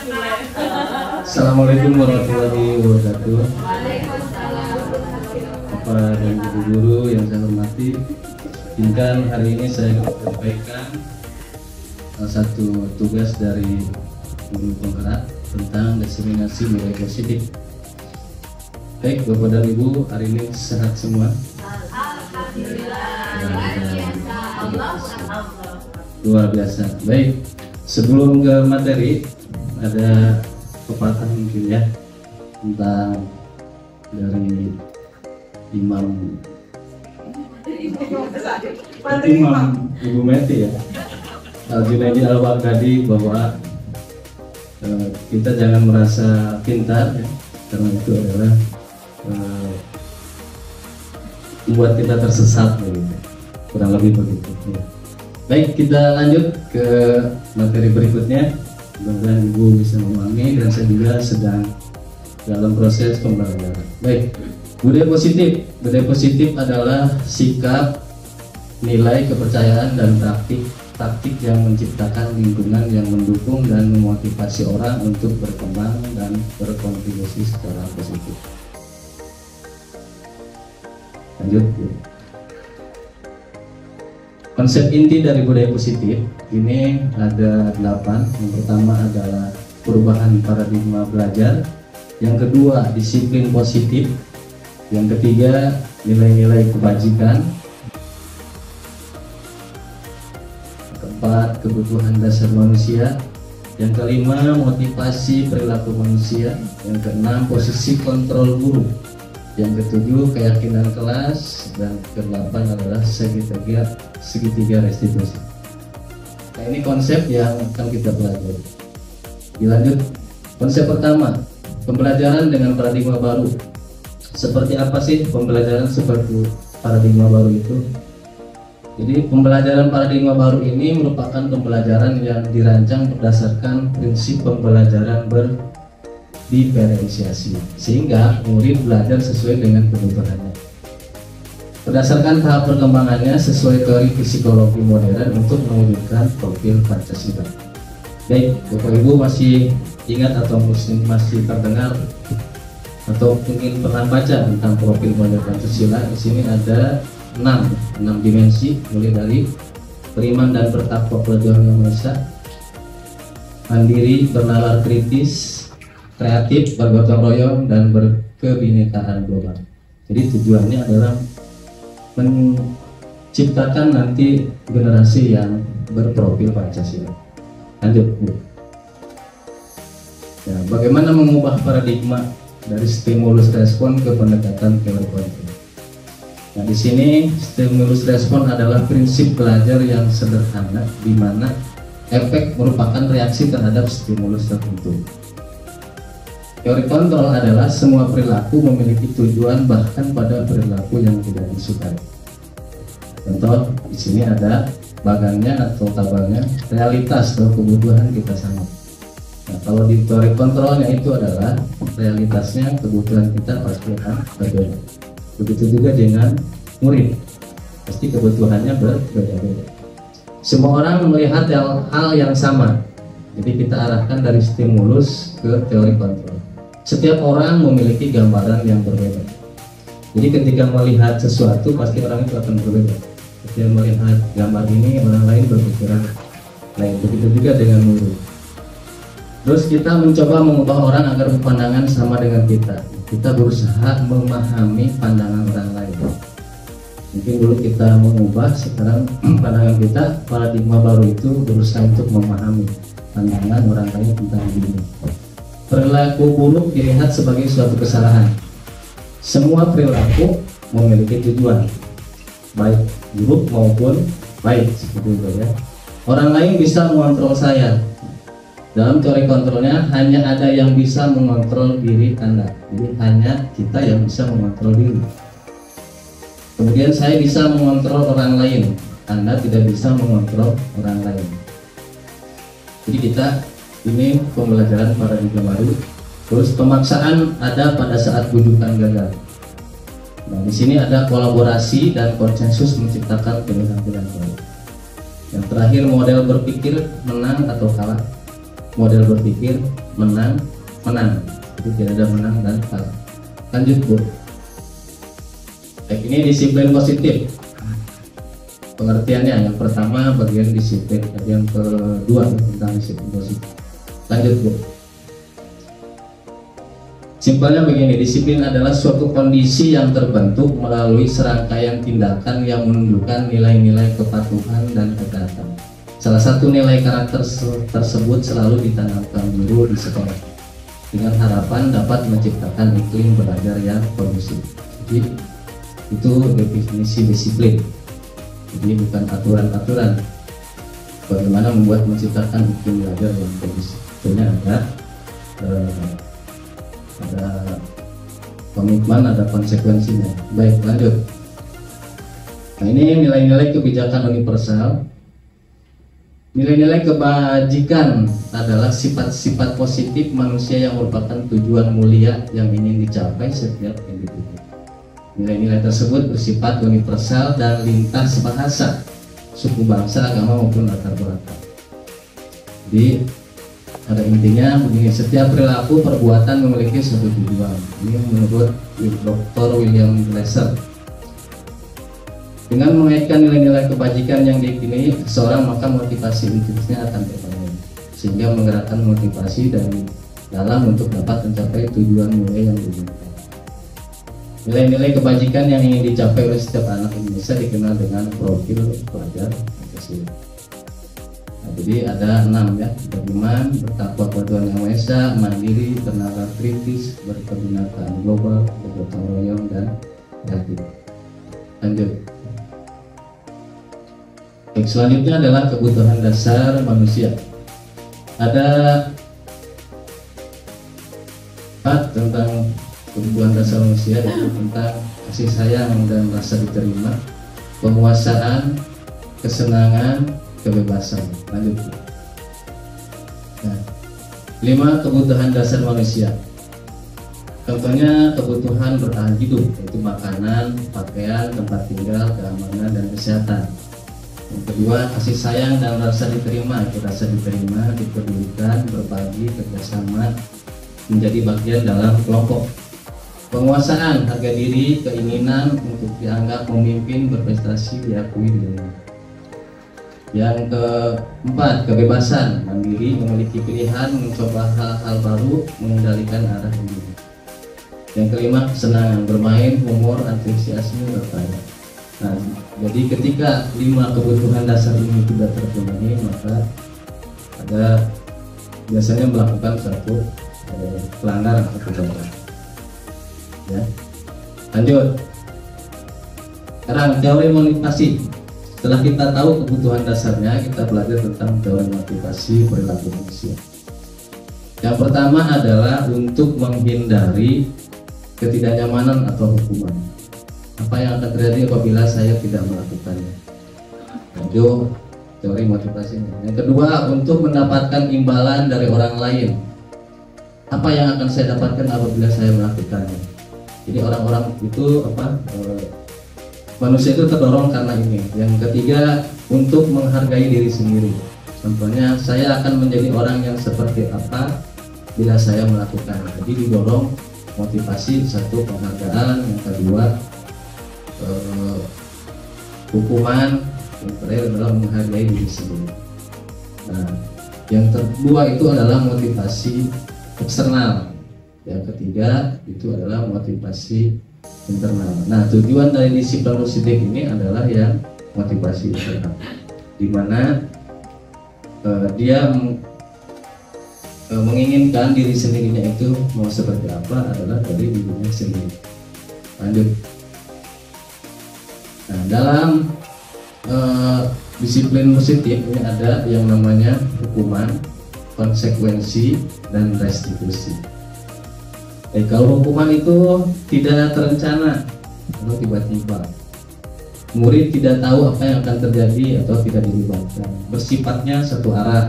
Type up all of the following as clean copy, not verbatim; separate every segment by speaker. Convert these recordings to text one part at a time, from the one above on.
Speaker 1: Assalamualaikum warahmatullahi wabarakatuh. Bapak dan Ibu guru yang saya hormati, izinkan hari ini saya menyampaikan salah satu tugas dari guru penggerak tentang diseminasi nilai positif. Baik Bapak dan Ibu, hari ini sehat semua? Luar biasa. Baik, sebelum ke materi ada pepatah mungkin ya tentang dari Imam Ibu Meti ya, Al-Junaidi Al-Baghdadi, bahwa kita jangan merasa pintar ya, karena itu adalah membuat kita tersesat begitu. Kurang lebih begitu ya. Baik, kita lanjut ke materi berikutnya. Mudah-mudahan Ibu bisa memahami dan saya juga sedang dalam proses pembelajaran. Baik, budaya positif. Budaya positif adalah sikap, nilai, kepercayaan, dan taktik yang menciptakan lingkungan yang mendukung dan memotivasi orang untuk berkembang dan berkontribusi secara positif. Lanjut. Konsep inti dari budaya positif ini ada 8. Yang pertama adalah perubahan paradigma belajar. Yang kedua, disiplin positif. Yang ketiga, nilai-nilai kebajikan. Keempat, kebutuhan dasar manusia. Yang kelima, motivasi perilaku manusia. Yang keenam, posisi kontrol guru. Yang ketujuh, keyakinan kelas. Dan kedelapan adalah segitiga restitusi. Nah, ini konsep yang akan kita pelajari. Dilanjut, konsep pertama, pembelajaran dengan paradigma baru. Seperti apa sih pembelajaran seperti paradigma baru itu? Jadi pembelajaran paradigma baru ini merupakan pembelajaran yang dirancang berdasarkan prinsip pembelajaran diferensiasi, sehingga murid belajar sesuai dengan kebutuhannya berdasarkan tahap perkembangannya sesuai teori psikologi modern untuk mewujudkan profil Pancasila. Baik, Bapak Ibu masih ingat atau masih terdengar atau mungkin pernah baca tentang profil model Pancasila? Di sini ada 6 dimensi, mulai dari beriman dan bertakwa kepada Tuhan Yang Maha Esa, mandiri, bernalar kritis, kreatif, bergotong royong, dan berkebinekaan global. Jadi tujuannya adalah menciptakan nanti generasi yang berprofil Pancasila. Lanjut, Bu. Ya, bagaimana mengubah paradigma dari stimulus respon ke pendekatan teori kontrol? Nah, di sini stimulus respon adalah prinsip belajar yang sederhana, di mana efek merupakan reaksi terhadap stimulus tertentu. Teori kontrol adalah semua perilaku memiliki tujuan bahkan pada perilaku yang tidak disukai. Contoh di sini ada bagannya atau tabelnya realitas atau kebutuhan kita sama. Nah, kalau di teori kontrolnya itu adalah realitasnya kebutuhan kita pasti akan berbeda. Begitu juga dengan murid, pasti kebutuhannya berbeda-beda. Semua orang melihat hal yang sama, jadi kita arahkan dari stimulus ke teori kontrol. Setiap orang memiliki gambaran yang berbeda. Jadi ketika melihat sesuatu pasti orang itu akan berbeda. Ketika melihat gambar ini, orang lain berpikiran lain. Begitu juga dengan murid. Terus kita mencoba mengubah orang agar pandangan sama dengan kita. Kita berusaha memahami pandangan orang lain. Mungkin dulu kita mengubah, sekarang pandangan kita, paradigma baru itu berusaha untuk memahami pandangan orang lain tentang diri. Perilaku buruk dilihat sebagai suatu kesalahan. Semua perilaku memiliki tujuan, baik buruk maupun baik, seperti itu ya. Orang lain bisa mengontrol saya. Dalam teori kontrolnya hanya ada yang bisa mengontrol diri Anda. Jadi hanya kita yang bisa mengontrol diri. Kemudian saya bisa mengontrol orang lain. Anda tidak bisa mengontrol orang lain. Jadi kita ini pembelajaran paradigma baru. Terus pemaksaan ada pada saat bujukan gagal. Nah, di sini ada kolaborasi dan konsensus menciptakan pilihan-pilihan baru. Yang terakhir model berpikir menang atau kalah. model berpikir menang, menang. Jadi tidak ada menang dan kalah. Lanjut Bu. Baik, ini disiplin positif. Pengertiannya yang pertama bagian disiplin, yang kedua tentang disiplin positif. Lanjut Bu. Simpelnya begini, disiplin adalah suatu kondisi yang terbentuk melalui serangkaian tindakan yang menunjukkan nilai-nilai kepatuhan dan ketaatan. Salah satu nilai karakter tersebut selalu ditanamkan guru di sekolah dengan harapan dapat menciptakan iklim belajar yang kondusif. Jadi itu definisi disiplin. Jadi bukan aturan-aturan bagaimana membuat menciptakan iklim belajar yang kondusif. Tentunya ada komitmen, ada konsekuensinya. Baik, lanjut. Nah, ini nilai-nilai kebijakan universal. Nilai-nilai kebajikan adalah sifat-sifat positif manusia yang merupakan tujuan mulia yang ingin dicapai setiap individu. Nilai-nilai tersebut bersifat universal dan lintas bahasa, suku, bangsa, agama maupun latar belakang. Jadi ada intinya begini, setiap perilaku perbuatan memiliki suatu tujuan. Ini menurut Dr. William Glasser. Dengan mengaitkan nilai-nilai kebajikan yang diyakini seseorang, maka motivasi intrinsnya akan terbangun, sehingga menggerakkan motivasi dari dalam untuk dapat mencapai tujuan mulia yang diinginkan. Nilai-nilai kebajikan yang ingin dicapai oleh setiap anak Indonesia dikenal dengan profil pelajar Pancasila. Nah, jadi ada 6 ya: beriman, bertakwa kepada Tuhan Yang Maha Esa, mandiri, tenaga kritis, berkebinekaan global, bergotong royong, dan kreatif. Lanjut. Baik, selanjutnya adalah kebutuhan dasar manusia. Ada 4 tentang kebutuhan dasar manusia, yaitu tentang kasih sayang dan rasa diterima, penguasaan, kesenangan, kebebasan. Lanjut. Nah, 5 kebutuhan dasar manusia. Contohnya kebutuhan bertahan hidup, yaitu makanan, pakaian, tempat tinggal, keamanan, dan kesehatan. Yang kedua, kasih sayang dan rasa diterima, yaitu rasa diterima, dipedulikan, berbagi, kerjasama, menjadi bagian dalam kelompok. Penguasaan, harga diri, keinginan untuk dianggap memimpin, berprestasi, diakui di dunia. Yang keempat, kebebasan, mandiri, memiliki pilihan, mencoba hal-hal baru, mengendalikan arah hidup. Yang kelima, kesenangan, bermain, humor, antusiasme, bertanya. Nah, jadi ketika 5 kebutuhan dasar ini tidak terpenuhi, maka ada biasanya melakukan suatu pelanggaran atau kejahatan. Ya, lanjut. Sekarang teori motivasi. Setelah kita tahu kebutuhan dasarnya, kita belajar tentang teori motivasi perilaku manusia. Yang pertama adalah untuk menghindari ketidaknyamanan atau hukuman. Apa yang akan terjadi apabila saya tidak melakukannya? Itu teori motivasinya. Yang kedua, untuk mendapatkan imbalan dari orang lain. Apa yang akan saya dapatkan apabila saya melakukannya? Jadi orang-orang itu manusia itu terdorong karena ini. Yang ketiga, untuk menghargai diri sendiri. Contohnya, saya akan menjadi orang yang seperti apa bila saya melakukannya. Jadi didorong motivasi, satu penghargaan, yang kedua hukuman, yang terakhir adalah menghargai diri sendiri. Nah, yang kedua itu adalah motivasi eksternal. Yang ketiga itu adalah motivasi internal. Nah, tujuan dari disiplin positif ini adalah yang motivasi internal, di mana dia menginginkan diri sendirinya itu mau seperti apa adalah dari dirinya sendiri. Lanjut. Nah, dalam disiplin positif ini ada yang namanya hukuman, konsekuensi, dan restitusi. Kalau hukuman itu tidak terencana atau tiba-tiba, murid tidak tahu apa yang akan terjadi atau tidak dilibatkan, bersifatnya satu arah,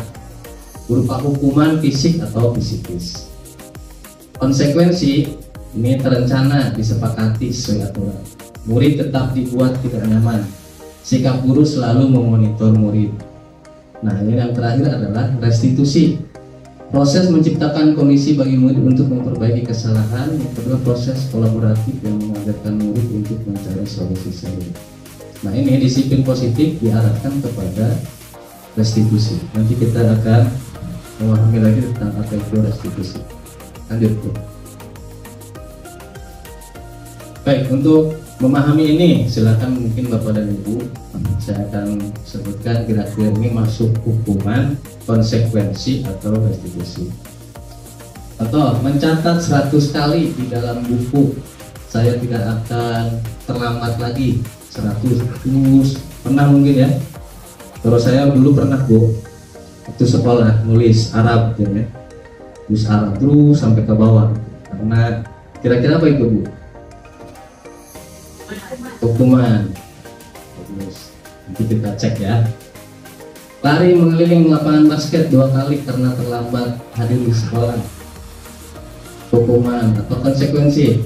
Speaker 1: berupa hukuman fisik atau psikis. Konsekuensi ini terencana, disepakati sesuai aturan. Murid tetap dibuat tidak nyaman. Sikap guru selalu memonitor murid. Nah, ini yang terakhir adalah restitusi. Proses menciptakan kondisi bagi murid untuk memperbaiki kesalahan. Yang kedua, proses kolaboratif yang mengajarkan murid untuk mencari solusi sendiri. Nah, ini disiplin positif diarahkan kepada restitusi. Nanti kita akan memahami lagi tentang apa itu restitusi. Lanjut, Bu. Baik, untuk memahami ini silakan mungkin Bapak dan Ibu, saya akan sebutkan kira-kira ini masuk hukuman, konsekuensi, atau restitusi. Atau mencatat 100 kali di dalam buku, saya tidak akan terlambat lagi. 100 terus pernah mungkin ya. Kalau saya dulu pernah, Bu, waktu sekolah nulis Arab ya, nulis Arab terus sampai ke bawah. Karena kira-kira apa itu, Bu? Hukuman. Terus nanti kita cek ya. Lari mengeliling lapangan basket 2 kali karena terlambat hadir di sekolah. Hukuman atau konsekuensi?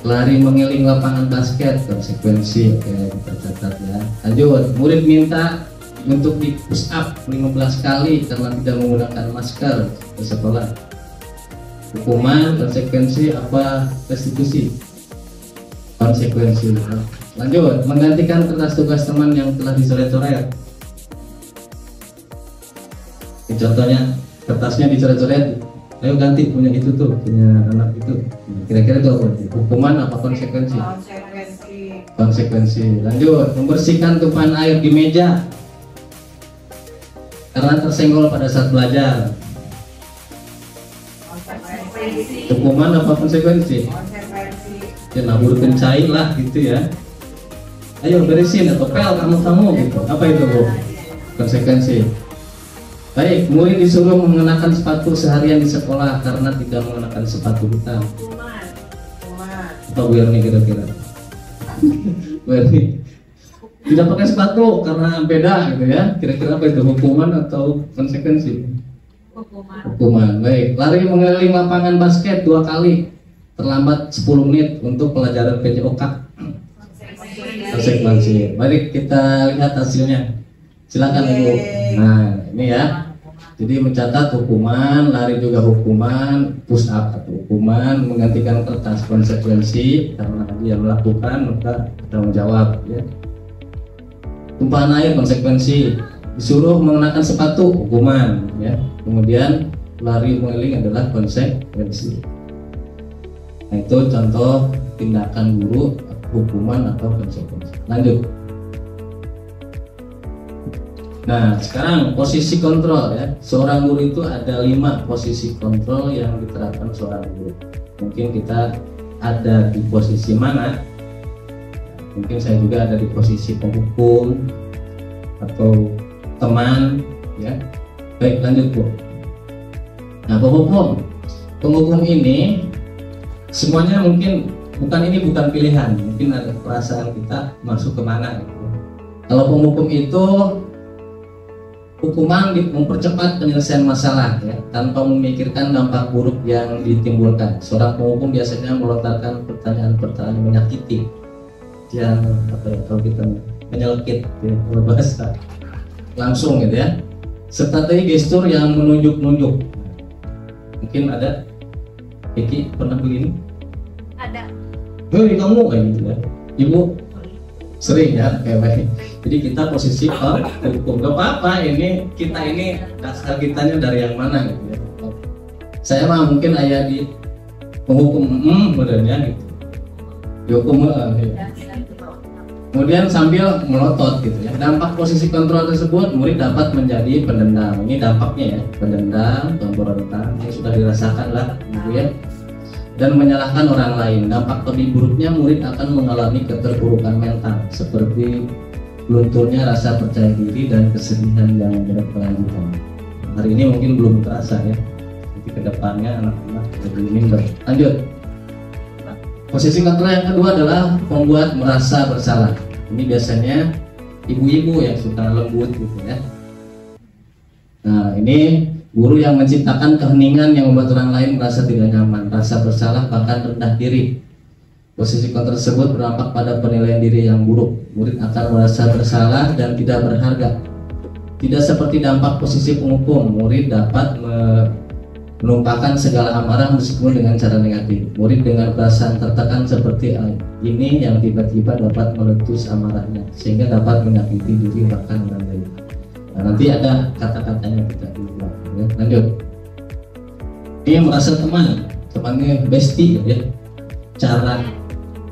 Speaker 1: Lari mengeliling lapangan basket, konsekuensi. Oke, kita catat ya. Lanjut, murid minta untuk di push up 15 kali karena tidak menggunakan masker di sekolah. Hukuman, konsekuensi, apa restitusi? Konsekuensi. Lanjut, menggantikan kertas tugas teman yang telah dicoret-coret. Contohnya kertasnya dicoret-coret, ayo ganti punya itu tuh, punya anak itu. Kira-kira itu apa? Hukuman apa konsekuensi? Konsekuensi. Lanjut, membersihkan tumpahan air di meja karena tersenggol pada saat belajar. Hukuman apa konsekuensi? Ya nabur kencai lah gitu ya. Ayo beresin atau pel kamu gitu. Apa itu, Bu? Konsekuensi. Baik, murid disuruh mengenakan sepatu seharian di sekolah karena tidak mengenakan sepatu hitam. Apa Bu Erni kira-kira? Bu Erni tidak pakai sepatu karena beda gitu ya. Kira-kira apa itu, hukuman atau konsekuensi? Hukuman. Baik, lari mengeliling lapangan basket 2 kali, terlambat 10 menit untuk pelajaran PJOK. Konsekuensi. Mari kita lihat hasilnya. Silakan Ibu. Nah, ini ya. Jadi mencatat hukuman, lari juga hukuman, push up atau hukuman, menggantikan kertas konsekuensi karena dia melakukan maka tanggung jawab ya. Tumpahan air konsekuensi, disuruh mengenakan sepatu hukuman ya. Kemudian lari mengeliling adalah konsekuensi. Nah, itu contoh tindakan guru, hukuman atau konsekuensi. Lanjut. Nah, sekarang posisi kontrol ya. Seorang guru itu ada 5 posisi kontrol yang diterapkan seorang guru. Mungkin kita ada di posisi mana? Mungkin saya juga ada di posisi penghukum atau teman ya. Baik, lanjut, Bu. Nah, penghukum ini semuanya mungkin bukan pilihan, mungkin ada perasaan kita masuk kemana gitu. Kalau penghukum itu hukuman mempercepat penyelesaian masalah ya, tanpa memikirkan dampak buruk yang ditimbulkan. Seorang penghukum biasanya melontarkan pertanyaan-pertanyaan menyakiti yang apa ya, kalau kita menyelekit ya, kalau bahasa langsung gitu ya. Strategi gestur yang menunjuk-nunjuk. Mungkin ada. Iki pernah begini?
Speaker 2: Ada.
Speaker 1: Hei kamu kayak gitu ya. Ibu sering ya kayak. Jadi kita posisi hukum, gak apa-apa, ini kita ini dasar kitanya dari yang mana gitu ya. Saya mah mungkin ayah di penghukum modelnya gitu, dihukum gitu. Kemudian sambil melotot gitu ya. Dampak posisi kontrol tersebut, murid dapat menjadi pendendam. Ini dampaknya ya, pendendam, pemberontak yang sudah dirasakan lah gitu ya, dan menyalahkan orang lain. Dampak lebih buruknya, murid akan mengalami keterpurukan mental seperti lunturnya rasa percaya diri dan kesedihan yang berkelanjutan. Hari ini mungkin belum terasa ya, tapi kedepannya anak-anak lebih minder. Lanjut. Posisi kontrol yang kedua adalah membuat merasa bersalah. Ini biasanya ibu-ibu yang suka lembut gitu ya. Nah, ini guru yang menciptakan keheningan yang membuat orang lain merasa tidak nyaman, rasa bersalah, bahkan rendah diri. Posisi kontrol tersebut berdampak pada penilaian diri yang buruk. Murid akan merasa bersalah dan tidak berharga. Tidak seperti dampak posisi penghukum, murid dapat menumpahkan segala amarah meskipun dengan cara negatif. Murid dengan perasaan tertekan seperti ini yang tiba-tiba dapat meletus amarahnya sehingga dapat menyakiti diri bahkan orang lain. Nah, nanti ada kata-katanya kita diulang. Ya. Lanjut. Dia merasa temannya bestie ya. Cara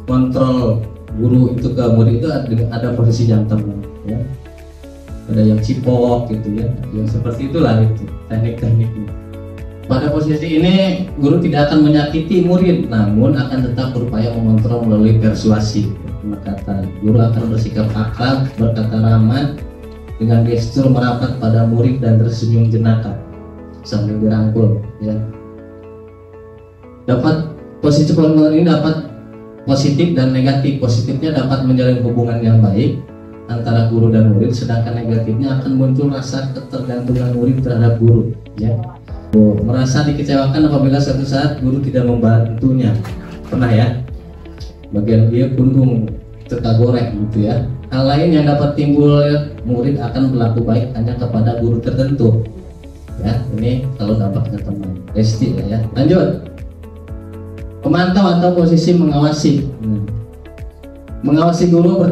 Speaker 1: kontrol guru itu ke murid itu ada posisi jantan ya. Ada yang cipok gitu ya, yang seperti itulah itu teknik-tekniknya. Pada posisi ini guru tidak akan menyakiti murid, namun akan tetap berupaya mengontrol melalui persuasi. Pendekatan guru akan bersikap akrab, berkata ramah, dengan gestur merapat pada murid dan tersenyum jenaka sambil dirangkul. Ya. Dapat posisi kontrol ini dapat positif dan negatif. Positifnya dapat menjalin hubungan yang baik antara guru dan murid, sedangkan negatifnya akan muncul rasa ketergantungan murid terhadap guru. Ya. Merasa dikecewakan apabila suatu saat guru tidak membantunya. Pernah ya? Bagian dia puntung tergorek gitu ya. Hal lain yang dapat timbul, murid akan berlaku baik hanya kepada guru tertentu. Ya, ini kalau dampaknya teman. Resti ya. Lanjut. Pemantau atau posisi mengawasi. Mengawasi guru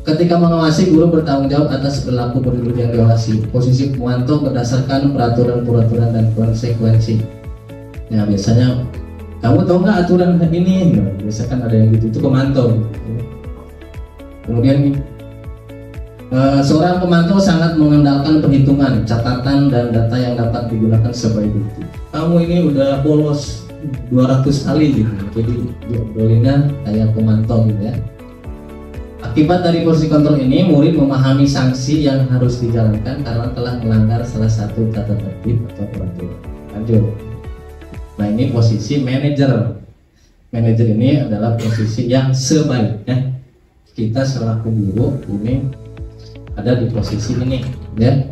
Speaker 1: ketika mengawasi guru bertanggung jawab atas perilaku murid yang diawasi. Posisi pemantau berdasarkan peraturan-peraturan dan konsekuensi. Ya biasanya kamu tahu nggak aturan ini? Nah, biasanya kan ada yang gitu, itu pemantau. Kemudian seorang pemantau sangat mengandalkan perhitungan, catatan dan data yang dapat digunakan sebagai bukti. Kamu ini udah bolos 200 kali gitu, jadi diobrolinya kayak pemantau gitu ya. Akibat dari posisi kontrol ini, murid memahami sanksi yang harus dijalankan karena telah melanggar salah satu tata tertib atau peraturan. Lanjut. Nah ini posisi manajer. Manajer ini adalah posisi yang sebaiknya kita selaku guru ini ada di posisi ini, ya.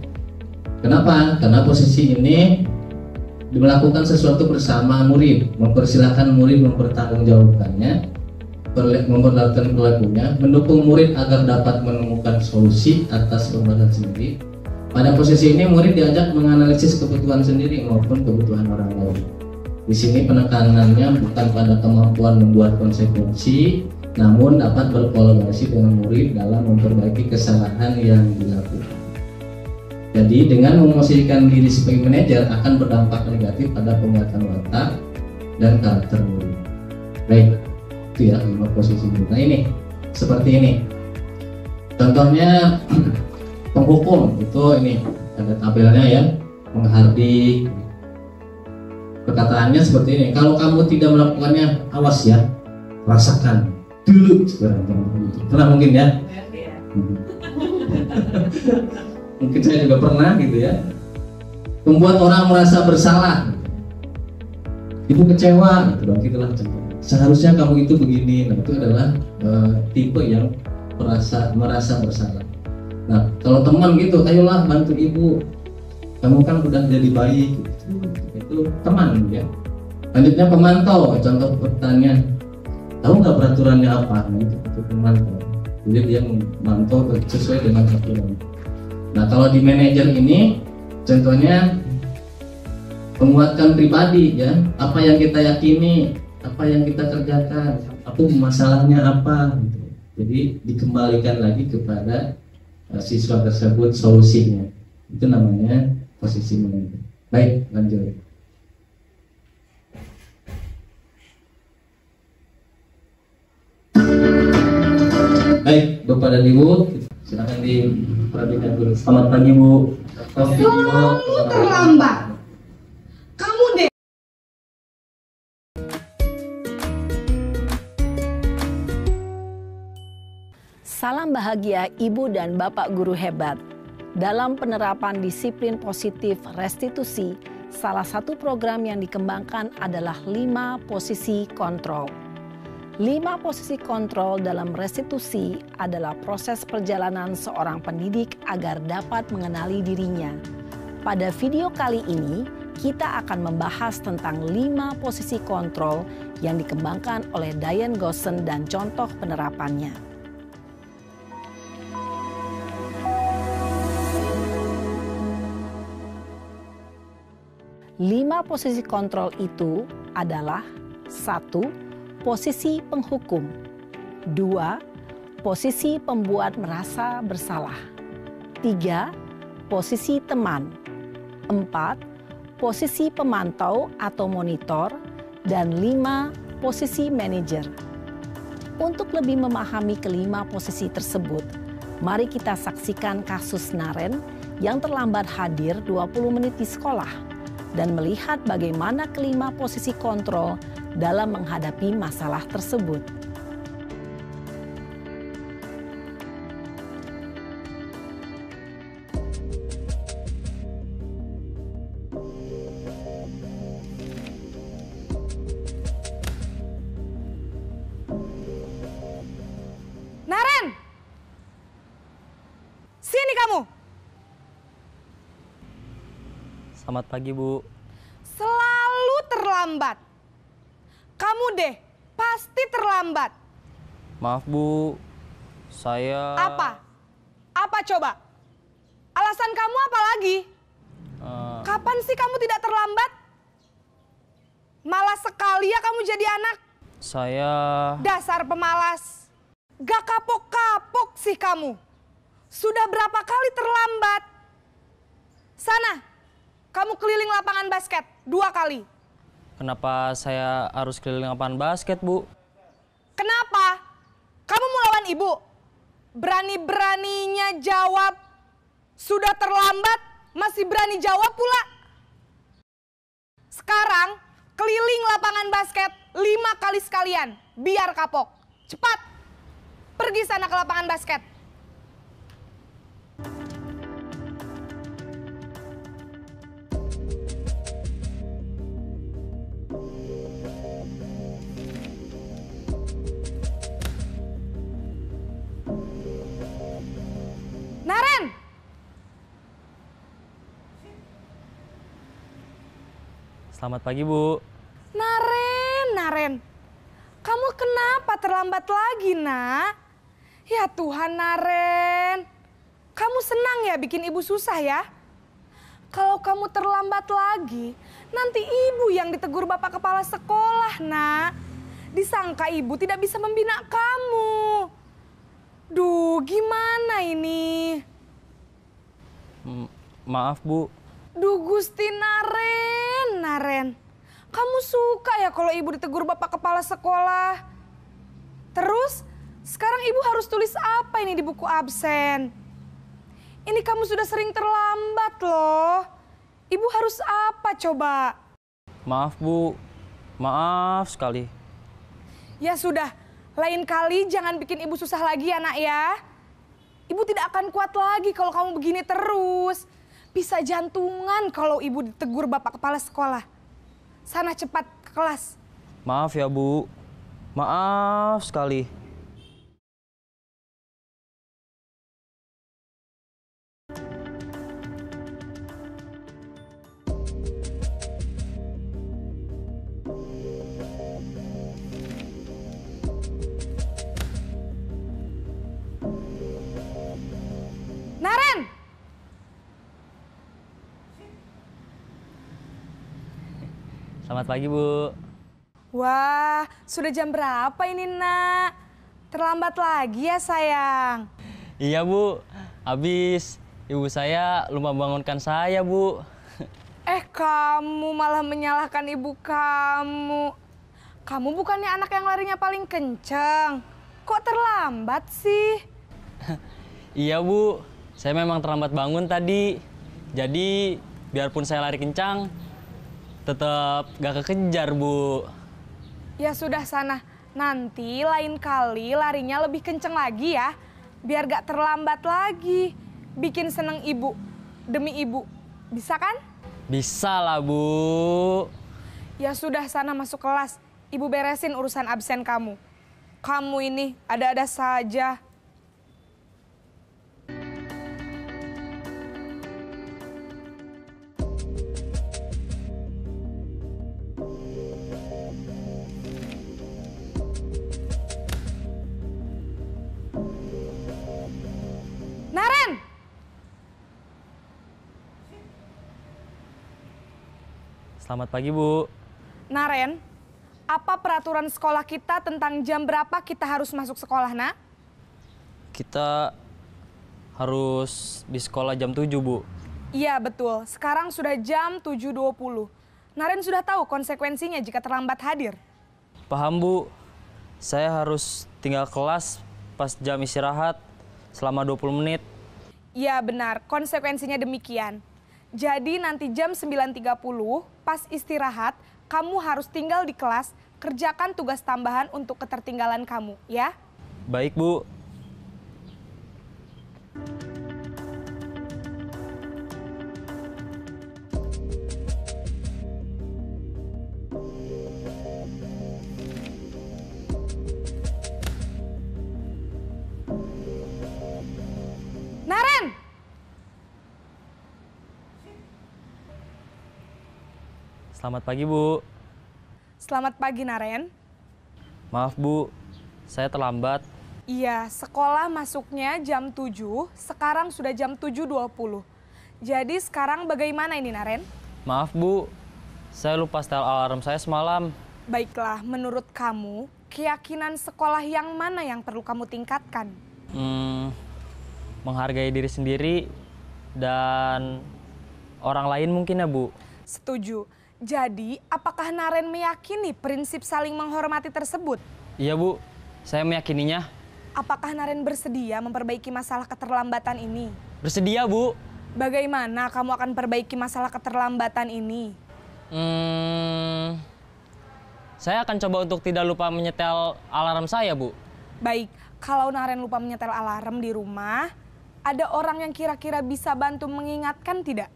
Speaker 1: Kenapa? Karena posisi ini melakukan sesuatu bersama murid, mempersilahkan murid mempertanggungjawabkannya, memperlakukan pelakunya, mendukung murid agar dapat menemukan solusi atas permasalahan sendiri. Pada posisi ini murid diajak menganalisis kebutuhan sendiri maupun kebutuhan orang lain. Di sini penekanannya bukan pada kemampuan membuat konsekuensi, namun dapat berkolaborasi dengan murid dalam memperbaiki kesalahan yang dilakukan. Jadi dengan memosisikan diri sebagai manajer akan berdampak negatif pada penguatan watak dan karakter murid. Baik, itu ya 5 posisi guru. Nah ini seperti ini. Contohnya penghukum itu ini ada tabelnya ya, menghardik. Perkataannya seperti ini. Kalau kamu tidak melakukannya, awas ya, rasakan dulu. Pernah mungkin ya? Mungkin saya juga pernah gitu ya. Membuat orang merasa bersalah, ibu kecewa gitu dong, gitulah. Seharusnya kamu itu begini. Nah itu adalah tipe yang merasa bersalah. Nah kalau teman gitu, ayolah bantu ibu, kamu kan udah jadi baik gitu. Itu teman ya. Lanjutnya pemantau, contoh pertanyaan, tahu nggak peraturannya apa? Nah itu pemantau. Jadi dia memantau sesuai dengan aturan. Nah kalau di manajer ini contohnya penguatkan pribadi ya, apa yang kita yakini, apa yang kita kerjakan, apa masalahnya apa gitu. Jadi dikembalikan lagi kepada siswa tersebut solusinya. Itu namanya posisi manajer. Baik, lanjut. Baik, Bapak dan Ibu, silakan diperhatikan dulu. Selamat pagi Bu.
Speaker 2: Kamu terlambat. Kamu deh.
Speaker 3: Salam bahagia Ibu dan Bapak guru hebat. Dalam penerapan disiplin positif restitusi, salah satu program yang dikembangkan adalah 5 posisi kontrol. 5 posisi kontrol dalam restitusi adalah proses perjalanan seorang pendidik agar dapat mengenali dirinya. Pada video kali ini, kita akan membahas tentang 5 posisi kontrol yang dikembangkan oleh Diane Goossen dan contoh penerapannya. 5 posisi kontrol itu adalah: 1. Posisi penghukum. 2. Posisi pembuat merasa bersalah. 3. Posisi teman. 4. Posisi pemantau atau monitor. Dan 5. Posisi manajer. Untuk lebih memahami kelima posisi tersebut, mari kita saksikan kasus Naren yang terlambat hadir 20 menit di sekolah dan melihat bagaimana kelima posisi kontrol dalam menghadapi masalah tersebut.
Speaker 2: Naren! Sini kamu!
Speaker 4: Selamat pagi, Bu.
Speaker 2: Selalu terlambat. Kamu deh, pasti terlambat.
Speaker 4: Maaf, Bu. Saya...
Speaker 2: Apa? Apa coba? Alasan kamu apa lagi? Kapan sih kamu tidak terlambat? Malas sekali ya kamu jadi anak.
Speaker 4: Saya...
Speaker 2: Dasar pemalas. Gak kapok-kapok sih kamu. Sudah berapa kali terlambat? Sana, kamu keliling lapangan basket 2 kali.
Speaker 4: Kenapa saya harus keliling lapangan basket, Bu?
Speaker 2: Kenapa? Kamu mau lawan ibu? Berani-beraninya jawab. Sudah terlambat, masih berani jawab pula. Sekarang, keliling lapangan basket 5 kali sekalian. Biar kapok. Cepat! Pergi sana ke lapangan basket. Naren!
Speaker 4: Selamat pagi, Bu.
Speaker 2: Naren. Kamu kenapa terlambat lagi, nak? Ya Tuhan, Naren. Kamu senang ya bikin ibu susah ya? Kalau kamu terlambat lagi, nanti ibu yang ditegur bapak kepala sekolah, nak. Disangka ibu tidak bisa membina kamu. Duh, gimana ini?
Speaker 4: Maaf, Bu.
Speaker 2: Duh, Gusti Naren. Kamu suka ya kalau ibu ditegur bapak kepala sekolah? Terus, sekarang ibu harus tulis apa ini di buku absen? Ini kamu sudah sering terlambat loh. Ibu harus apa coba?
Speaker 4: Maaf, Bu. Maaf sekali.
Speaker 2: Ya sudah, lain kali jangan bikin ibu susah lagi ya, nak ya. Ibu tidak akan kuat lagi kalau kamu begini terus. Bisa jantungan kalau ibu ditegur bapak kepala sekolah. Sana cepat ke kelas.
Speaker 4: Maaf ya, Bu. Maaf sekali.
Speaker 2: Naren!
Speaker 4: Selamat pagi, Bu.
Speaker 2: Wah, sudah jam berapa ini, nak? Terlambat lagi ya, sayang?
Speaker 4: Iya, Bu. Habis ibu saya lupa bangunkan saya, Bu.
Speaker 2: Kamu malah menyalahkan ibu kamu. Kamu bukannya anak yang larinya paling kenceng. Kok terlambat sih?
Speaker 4: Iya, Bu. Saya memang terlambat bangun tadi. Jadi, biarpun saya lari kencang, tetap gak kekejar, Bu.
Speaker 2: Ya sudah sana, nanti lain kali larinya lebih kenceng lagi ya. Biar gak terlambat lagi. Bikin seneng ibu, demi ibu. Bisa kan?
Speaker 4: Bisa lah, Bu.
Speaker 2: Ya sudah sana masuk kelas. Ibu beresin urusan absen kamu. Kamu ini ada-ada saja. Naren!
Speaker 4: Selamat pagi, Bu.
Speaker 2: Naren, apa peraturan sekolah kita tentang jam berapa kita harus masuk sekolah, nak?
Speaker 4: Kita harus di sekolah jam 7, Bu.
Speaker 2: Iya, betul. Sekarang sudah jam 7.20. Naren sudah tahu konsekuensinya jika terlambat hadir.
Speaker 4: Paham, Bu. Saya harus tinggal kelas pas jam istirahat selama 20 menit.
Speaker 2: Iya, benar. Konsekuensinya demikian. Jadi nanti jam 9.30 pas istirahat, kamu harus tinggal di kelas, kerjakan tugas tambahan untuk ketertinggalan kamu, ya?
Speaker 4: Baik, Bu.
Speaker 2: Naren!
Speaker 4: Selamat pagi, Bu.
Speaker 2: Selamat pagi, Naren.
Speaker 4: Maaf, Bu. Saya terlambat.
Speaker 2: Iya, sekolah masuknya jam 7, sekarang sudah jam 7.20. Jadi sekarang bagaimana ini, Naren?
Speaker 4: Maaf, Bu. Saya lupa setel alarm saya semalam.
Speaker 2: Baiklah, menurut kamu, keyakinan sekolah yang mana yang perlu kamu tingkatkan?
Speaker 4: Menghargai diri sendiri dan orang lain mungkin ya, Bu.
Speaker 2: Setuju. Jadi, apakah Naren meyakini prinsip saling menghormati tersebut?
Speaker 4: Iya, Bu. Saya meyakininya.
Speaker 2: Apakah Naren bersedia memperbaiki masalah keterlambatan ini?
Speaker 4: Bersedia, Bu.
Speaker 2: Bagaimana kamu akan perbaiki masalah keterlambatan ini?
Speaker 4: Saya akan coba untuk tidak lupa menyetel alarm saya, Bu.
Speaker 2: Baik, kalau Naren lupa menyetel alarm di rumah, ada orang yang kira-kira bisa bantu mengingatkan tidak?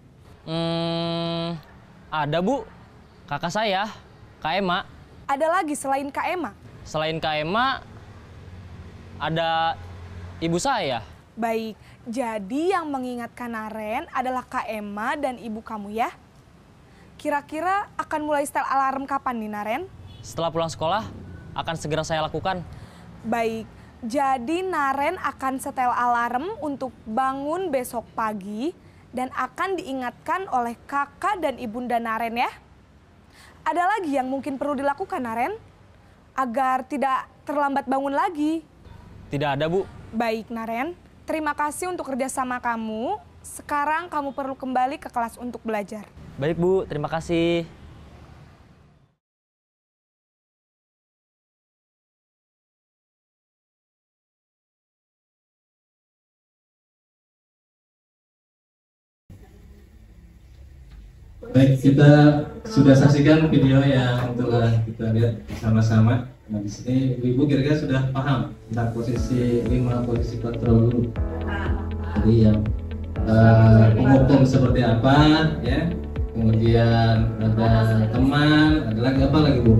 Speaker 4: Ada, Bu. Kakak saya, Kak Ema.
Speaker 2: Ada lagi selain Kak Ema?
Speaker 4: Selain Kak Ema, ada ibu saya.
Speaker 2: Baik, jadi yang mengingatkan Naren adalah Kak Ema dan ibu kamu ya? Kira-kira akan mulai setel alarm kapan nih, Naren?
Speaker 4: Setelah pulang sekolah, akan segera saya lakukan.
Speaker 2: Baik, jadi Naren akan setel alarm untuk bangun besok pagi dan akan diingatkan oleh kakak dan ibunda Naren ya. Ada lagi yang mungkin perlu dilakukan, Naren? Agar tidak terlambat bangun lagi.
Speaker 4: Tidak ada, Bu.
Speaker 2: Baik, Naren. Terima kasih untuk kerjasama kamu. Sekarang kamu perlu kembali ke kelas untuk belajar.
Speaker 4: Baik, Bu. Terima kasih.
Speaker 1: Baik, kita sudah saksikan video yang telah kita lihat sama-sama. Nah, di sini Ibu kira-kira sudah paham tentang posisi 5 posisi kontrol dulu. Jadi yang penghukum seperti apa, ya. Kemudian ada teman, ada lagi apa lagi, Bu?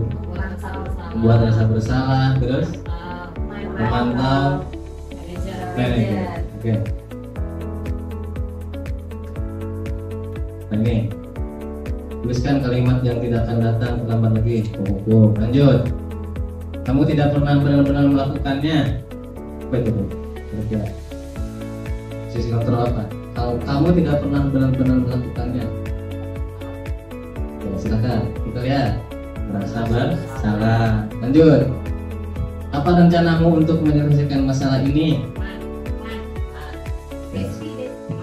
Speaker 1: Membuat rasa bersalah, terus memantau, manajer. Oke. Nah, ini tuliskan kalimat yang tidak akan datang terlambat lagi. Oh, lanjut. Kamu tidak pernah benar-benar melakukannya. Apa itu, Bu? Kira-kira sisi kontrol apa? Kalau kamu tidak pernah benar-benar melakukannya. Ya, silakan kita lihat. Merasa bersalah. Lanjut. Apa rencanamu untuk menyelesaikan masalah ini?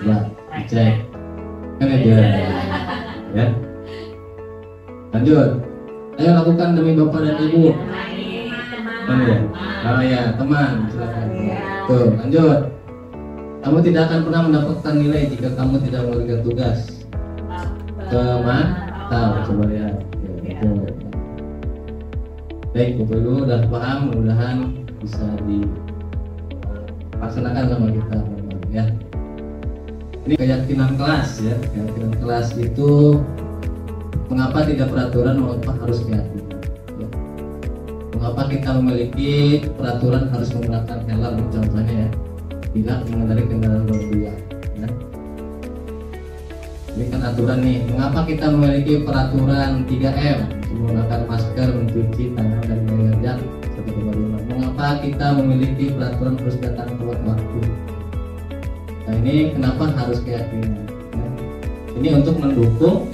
Speaker 1: Ya, cek. Kan ya. Ya. Lanjut. Ayo lakukan demi Bapak dan Ibu. Teman ya? Oh ya, teman. Silakan. Tuh, lanjut. Kamu tidak akan pernah mendapatkan nilai jika kamu tidak melakukan tugas. Teman, tahu coba lihat. Ya, betul. Baik, Bapak Ibu udah paham, mudah-mudahan bisa dilaksanakan sama kita, ya. Ini keyakinan kelas, ya. Keyakinan kelas itu mengapa tidak peraturan, mengapa harus keyakinan, ya. Mengapa kita memiliki peraturan harus menggunakan helm, contohnya ya, tidak mengendarai kendaraan roda 2, ya. Ini kan aturan nih. Mengapa kita memiliki peraturan 3M, menggunakan masker, mencuci tangan dan mengerjakan 1,5. Mengapa kita memiliki peraturan harus datang tepat waktu? Nah, ini kenapa harus keyakinan, ya. Ini untuk mendukung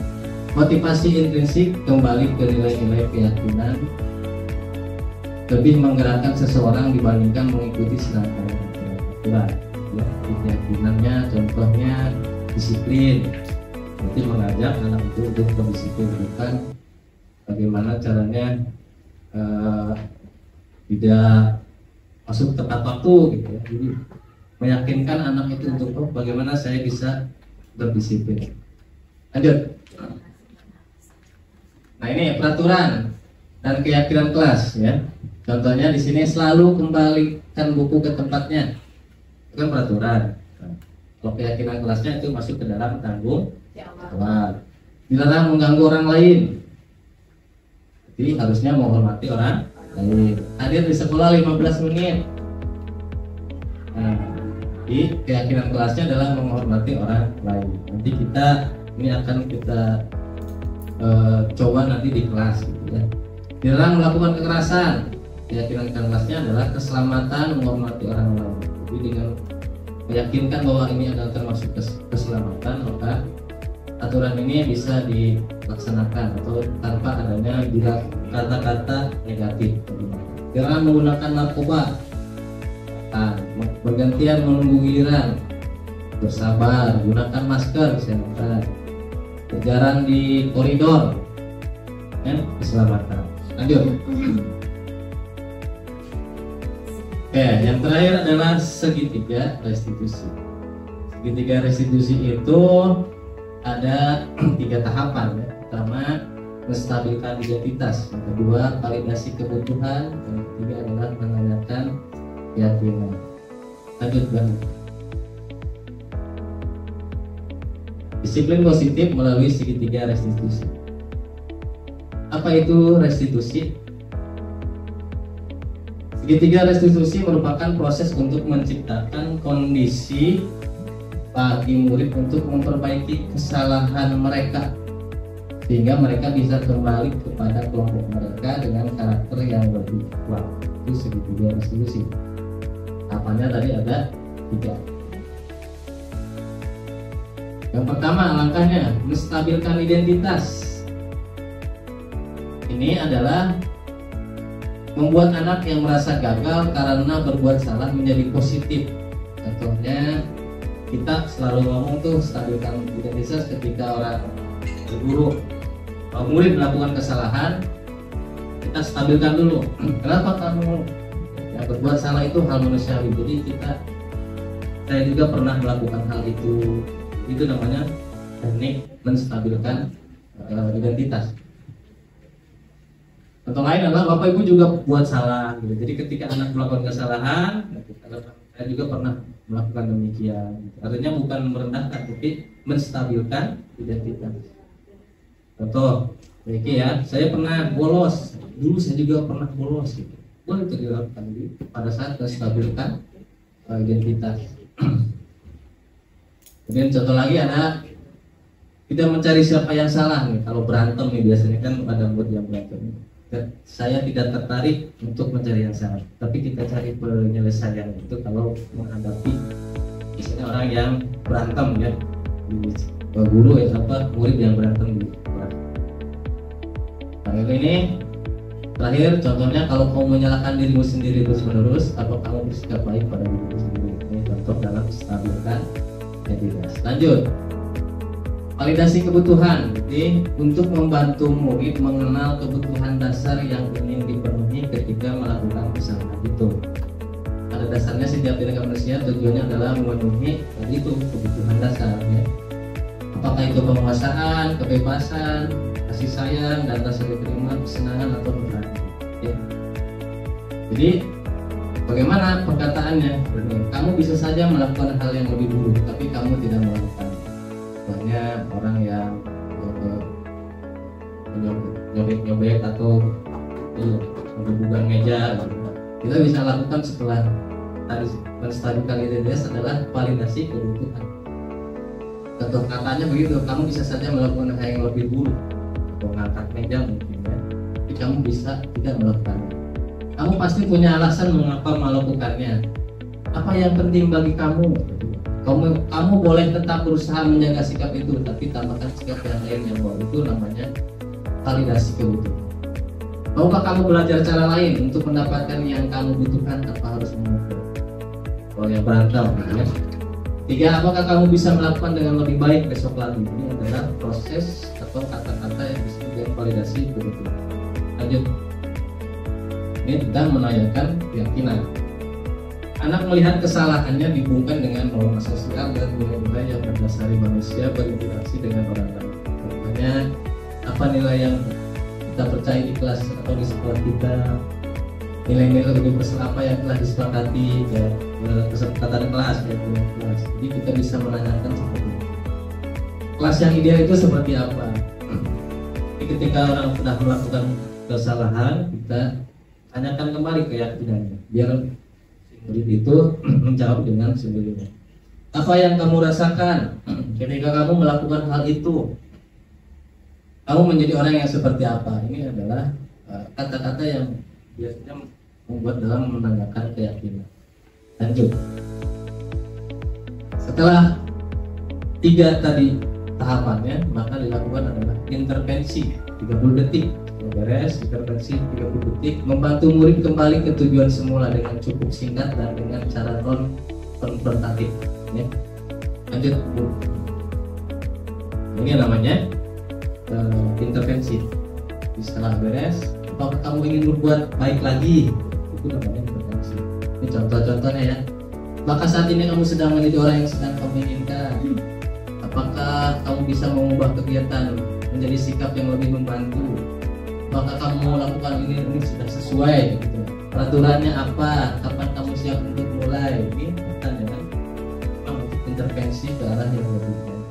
Speaker 1: Motivasi intrinsik kembali ke nilai-nilai keyakinan, lebih menggerakkan seseorang dibandingkan mengikuti serangkaian aturan. Ya, keyakinannya contohnya disiplin, berarti mengajak anak itu untuk berdisiplin, bukan bagaimana caranya tidak masuk tepat waktu gitu ya. Jadi meyakinkan anak itu untuk bagaimana saya bisa berdisiplin. Lanjut. Nah ini peraturan dan keyakinan kelas ya. Contohnya di sini selalu kembalikan buku ke tempatnya. Itu kan peraturan. Nah, kalau keyakinan kelasnya itu masuk ke dalam tanggung jawab. Dilarang mengganggu orang lain. Jadi harusnya menghormati orang lain. Hadir di sekolah 15 menit. Nah, jadi keyakinan kelasnya adalah menghormati orang lain. Nanti ini akan kita coba nanti di kelas gitu ya. Dilarang melakukan kekerasan. Keyakinan kelasnya adalah keselamatan, menghormati orang lain. Jadi dengan meyakinkan bahwa ini adalah termasuk keselamatan, maka aturan ini bisa dilaksanakan atau tanpa adanya kata-kata negatif. Dilarang menggunakan narkoba. Bergantian menunggu giliran, bersabar, gunakan masker, kesehatan, berjalan di koridor, ya, keselamatan. Lanjut. Oke, yang terakhir adalah segitiga restitusi. Segitiga restitusi itu ada 3 tahapan. Ya. Pertama, menstabilkan identitas. Yang kedua, validasi kebutuhan. Yang ketiga adalah menanyakan keyakinan. Lanjut banget. Disiplin positif melalui segitiga restitusi. Apa itu restitusi? Segitiga restitusi merupakan proses untuk menciptakan kondisi bagi murid untuk memperbaiki kesalahan mereka sehingga mereka bisa kembali kepada kelompok mereka dengan karakter yang lebih kuat. Itu segitiga restitusi. Tahapannya tadi ada 3. Yang pertama langkahnya menstabilkan identitas. Ini adalah membuat anak yang merasa gagal karena berbuat salah menjadi positif. Contohnya kita selalu ngomong tuh stabilkan identitas ketika orang guru murid melakukan kesalahan, kita stabilkan dulu. Kenapa kamu berbuat salah? Itu hal manusiawi. Jadi saya juga pernah melakukan hal itu. Itu namanya teknik menstabilkan identitas. Contoh lain adalah Bapak Ibu juga buat salah gitu. Jadi ketika anak melakukan kesalahan, saya juga pernah melakukan demikian. Artinya bukan merendahkan, tapi menstabilkan identitas. Contoh, ya, saya pernah bolos. Dulu saya juga pernah bolos gitu. Boleh itu dilakukan pada saat menstabilkan identitas. Kemudian contoh lagi ada kita mencari siapa yang salah nih. Kalau berantem nih biasanya kan ada mood yang berantem. Saya tidak tertarik untuk mencari yang salah, tapi kita cari penyelesaian itu kalau menghadapi misalnya orang yang berantem ya, guru ya murid yang berantem di kelas. Nah ini terakhir contohnya kalau kamu menyalahkan dirimu sendiri terus menerus, apa kamu bersikap baik pada dirimu sendiri? Ini contoh dalam stabilkan identitas. Lanjut. Validasi kebutuhan, jadi untuk membantu murid mengenal kebutuhan dasar yang ingin dipenuhi ketika melakukan kesalahan itu. Pada dasarnya setiap tindakan manusia tujuannya adalah memenuhi itu kebutuhan dasarnya. Apakah itu penguasaan, kebebasan, kasih sayang, dan rasa diterima, kesenangan atau berarti. Ya. Jadi bagaimana perkataannya? Kamu bisa saja melakukan hal yang lebih buruk, tapi kamu tidak melakukan. Banyak orang yang nyobek atau membubuhkan meja gitu. Kita bisa lakukan setelah tadi menstabilkan identitas adalah validasi kebutuhan. Contoh katanya begitu, kamu bisa saja melakukan hal yang lebih buruk atau mengangkat meja mungkin ya, tapi kamu bisa tidak melakukannya. Kamu pasti punya alasan mengapa melakukannya. Apa yang penting bagi kamu? Kamu boleh tetap berusaha menjaga sikap itu, tapi tambahkan sikap yang lain yang baru. Itu namanya validasi kebutuhan. Maukah kamu belajar cara lain untuk mendapatkan yang kamu butuhkan tanpa harus memukul? Kalau yang berantem, ya. 3, apakah kamu bisa melakukan dengan lebih baik besok lagi? Ini adalah proses atau kata-kata yang disebut dengan validasi kebutuhan. Lanjut. Ini tentang menanyakan keyakinan. Anak melihat kesalahannya dihubungkan dengan norma sosial dan nilai-nilai yang mendasari manusia berinteraksi dengan orang lain. Makanya apa nilai yang kita percaya di kelas atau di sekolah kita, nilai-nilai universal apa yang telah disepakati, ya, kesepakatan kelas, ya, kelas. Jadi kita bisa menanyakan seperti itu. Kelas yang ideal itu seperti apa? Jadi ketika orang sudah melakukan kesalahan, kita tanyakan kembali keyakinannya, biar murid itu menjawab dengan sendirinya. Apa yang kamu rasakan ketika kamu melakukan hal itu? Kamu menjadi orang yang seperti apa? Ini adalah kata-kata yang biasanya membuat dalam menanyakan keyakinan. Lanjut. Setelah 3 tadi tahapannya, maka dilakukan adalah intervensi 30 detik. Beres, intervensi 30 detik, membantu murid kembali ke tujuan semula dengan cukup singkat dan dengan cara non konfrontatif. Ya. Lanjut, Bu. Ini namanya intervensi. Setelah beres, apakah kamu ingin berbuat baik lagi? Itu namanya intervensi. Ini contoh-contohnya ya. Maka saat ini kamu sedang menjadi orang yang sedang kamu inginkan. Apakah kamu bisa mengubah kegiatan menjadi sikap yang lebih membantu? Maka kamu lakukan ini sudah sesuai gitu. Peraturannya apa? Kapan kamu siap untuk mulai? Ini tanda kan untuk intervensi ke arah yang lebih baik.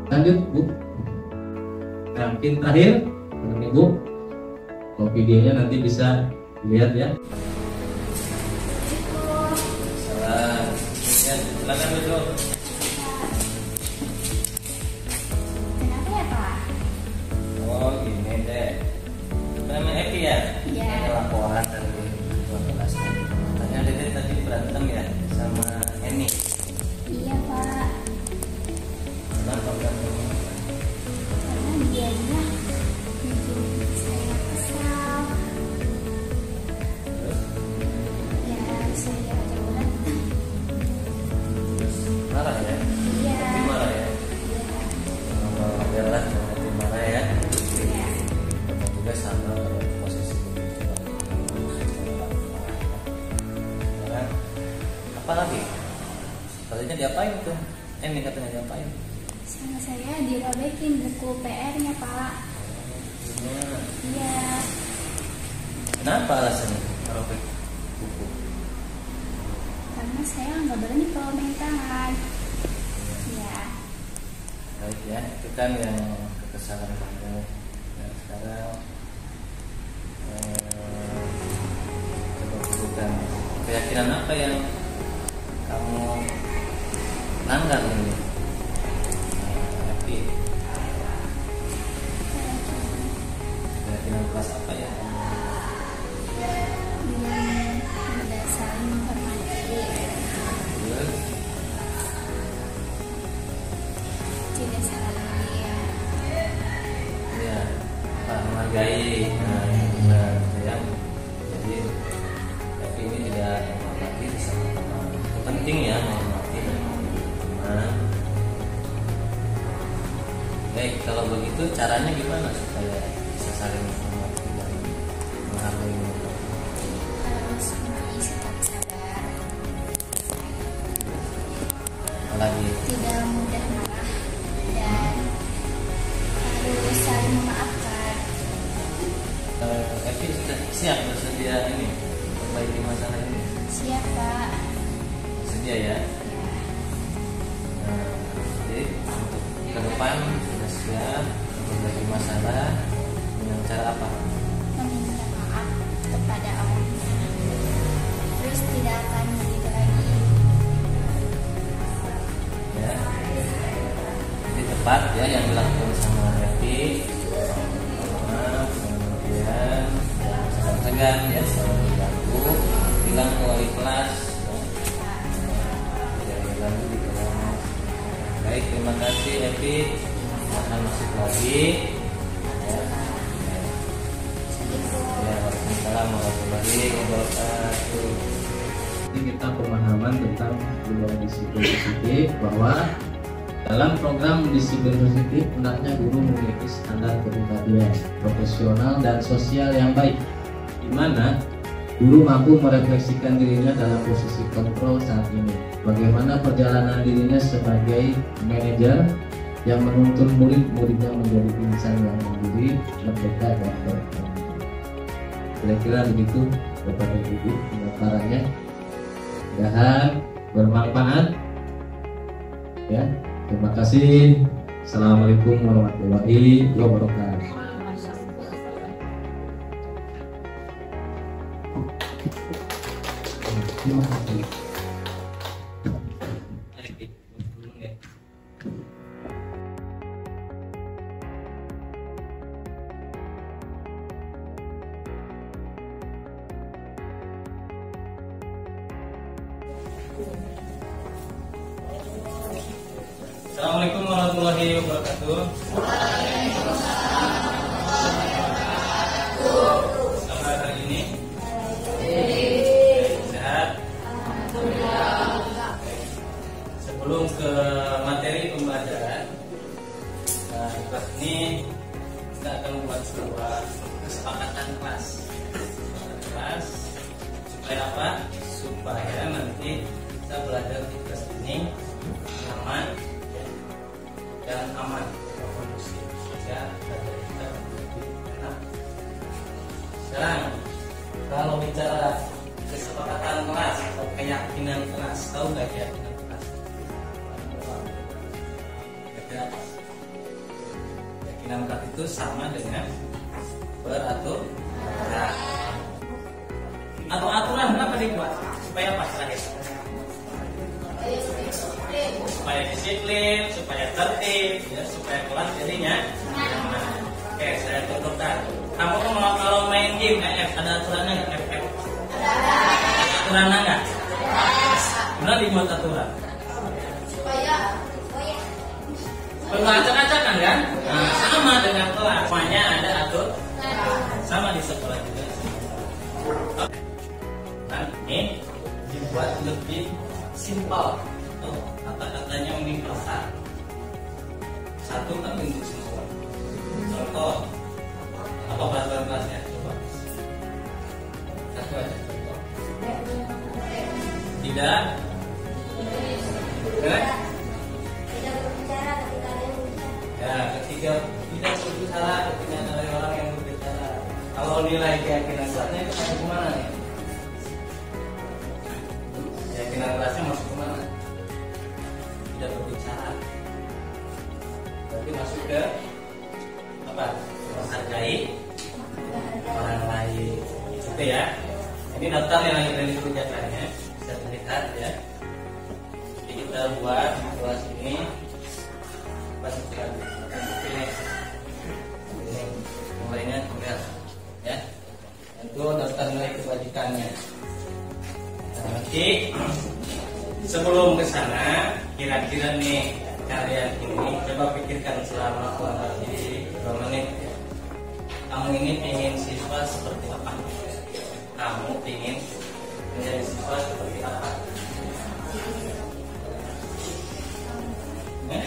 Speaker 1: Lanjut, Bu. Nah, mungkin terakhir ini, Bu. Kalau videonya nanti bisa dilihat ya. Salam. Ya, silakan duduk. Oh gini deh, namanya Eki ya? Iya. Ada laporan dari kelas. Katanya Dede tadi berantem ya sama Eni.
Speaker 5: Iya Pak.
Speaker 1: Kenapa berantemnya?
Speaker 5: Karena dianya bikin saya kesal.
Speaker 1: Terus?
Speaker 5: Ya saya aja berantem.
Speaker 1: Marah ya?
Speaker 5: Iya.
Speaker 1: Tapi marah ya?
Speaker 5: Iya.
Speaker 1: Kalau adalah marah ya?
Speaker 5: Iya.
Speaker 1: Juga sama posisi sekarang apa lagi? Katanya diapain tuh? Eni katanya diapain?
Speaker 5: Sama saya dirobekin buku PR-nya Pak. Iya.
Speaker 1: Kenapa alasannya merobek buku?
Speaker 5: Karena saya nggak berani kalau main tangan. Iya.
Speaker 1: Baik ya, itu kan yang kekesalan kamu. Nah, sekarang coba sebutkan keyakinan apa yang kamu langgar ini? Keyakinan kelas apa ya?
Speaker 5: Yang udah saling menghormati.
Speaker 1: Terus?
Speaker 5: Tidak saling
Speaker 1: Ya, Pak menghargai. Nah, benar ya. Jadi tapi ini tidak menghormati sama teman. Penting ya menghormati dan menghormati teman. Baik, kalau begitu caranya gimana supaya bisa saling menghormati dan menghargai?
Speaker 5: harus punya sikap sadar.
Speaker 1: Apalagi
Speaker 5: Tidak mudah marah dan harus saling memaafkan.
Speaker 1: Evi sudah siap bersedia ini memperbaiki masalah ini.
Speaker 5: Siap Pak.
Speaker 1: Sedia ya.
Speaker 5: Ya.
Speaker 1: Nah, jadi untuk ke depan sudah siap memperbaiki masalah dengan cara apa?
Speaker 5: Meminta maaf kepada orang tua. Terus tidak akan begitu lagi.
Speaker 1: Ya. Jadi tepat ya yang dilakukan sama Evi. Maaf, kemudian segan ya, selalu diganggu, bilang ke wali kelas. Ya. Lanjut di kelas. Baik, terima kasih Evi. Akan masuk lagi. Ya. Ya, waalaikumsalam warahmatullahi wabarakatuh. Jadi kita pemahaman tentang budaya disiplin positif, bahwa dalam program disiplin positif hendaknya guru memiliki standar kepribadian profesional dan sosial yang baik, di mana guru mampu merefleksikan dirinya dalam posisi kontrol saat ini. Bagaimana perjalanan dirinya sebagai manajer yang menuntun murid-muridnya menjadi insan yang mandiri, merdeka dan bertanggung. Kira-kira begitu Bapak dan Ibu pemaparannya. Mudah-mudahan bermanfaat. Ya, terima kasih. Assalamualaikum warahmatullahi wabarakatuh. Terima kasih. Assalamualaikum warahmatullahi wabarakatuh. Selamat hari ini. Sehat. Sebelum ke materi pembelajaran, di kelas ini kita akan membuat sebuah kesepakatan kelas. Supaya apa? Supaya nanti kita belajar di kelas ini nyaman dan aman, kondusif, sehingga belajar kita lebih enak. Sekarang kalau bicara kesepakatan kelas atau keyakinan kelas, tahu nggak keyakinan kelas? Keyakinan kelas itu sama dengan beraturan. Atau aturan kenapa dibuat? Supaya apa? Supaya disiplin, supaya tertib, ya, supaya kelas jadinya nyaman. Oke, saya contohkan. Kamu tuh kalau main game F, ada aturannya nggak? F. Ada aturannya nggak? Gimana dibuat aturan? Supaya acak-acakan kan? Nah, sama dengan kelas. Semuanya ada atur. Sama di sekolah juga. Nah, ini dibuat lebih simpel. Kata-katanya universal. Satu kan untuk semua. Contoh, apa peraturan kelasnya? Coba. Satu aja contoh. Tidak. Ya, ketiga tidak berbicara ketika ada orang yang berbicara. Kalau nilai keyakinan kelasnya itu masuk kemana nih? Keyakinan kelasnya masuk kemana? Tidak berbicara. Berarti masuk ke apa? Menghargai orang lain. Gitu ya. Ini daftar yang lagi dari kebijakannya. Bisa terlihat ya. Jadi kita buat kelas ini pasukan ini mulainya tinggal ya. Itu daftar nilai kebajikannya. Nah, nanti sebelum ke sana, kira-kira nih kalian ini coba pikirkan selama kurang lebih 2 menit. Kamu ini ingin siswa seperti apa? Kamu ingin menjadi siswa seperti apa? Nah,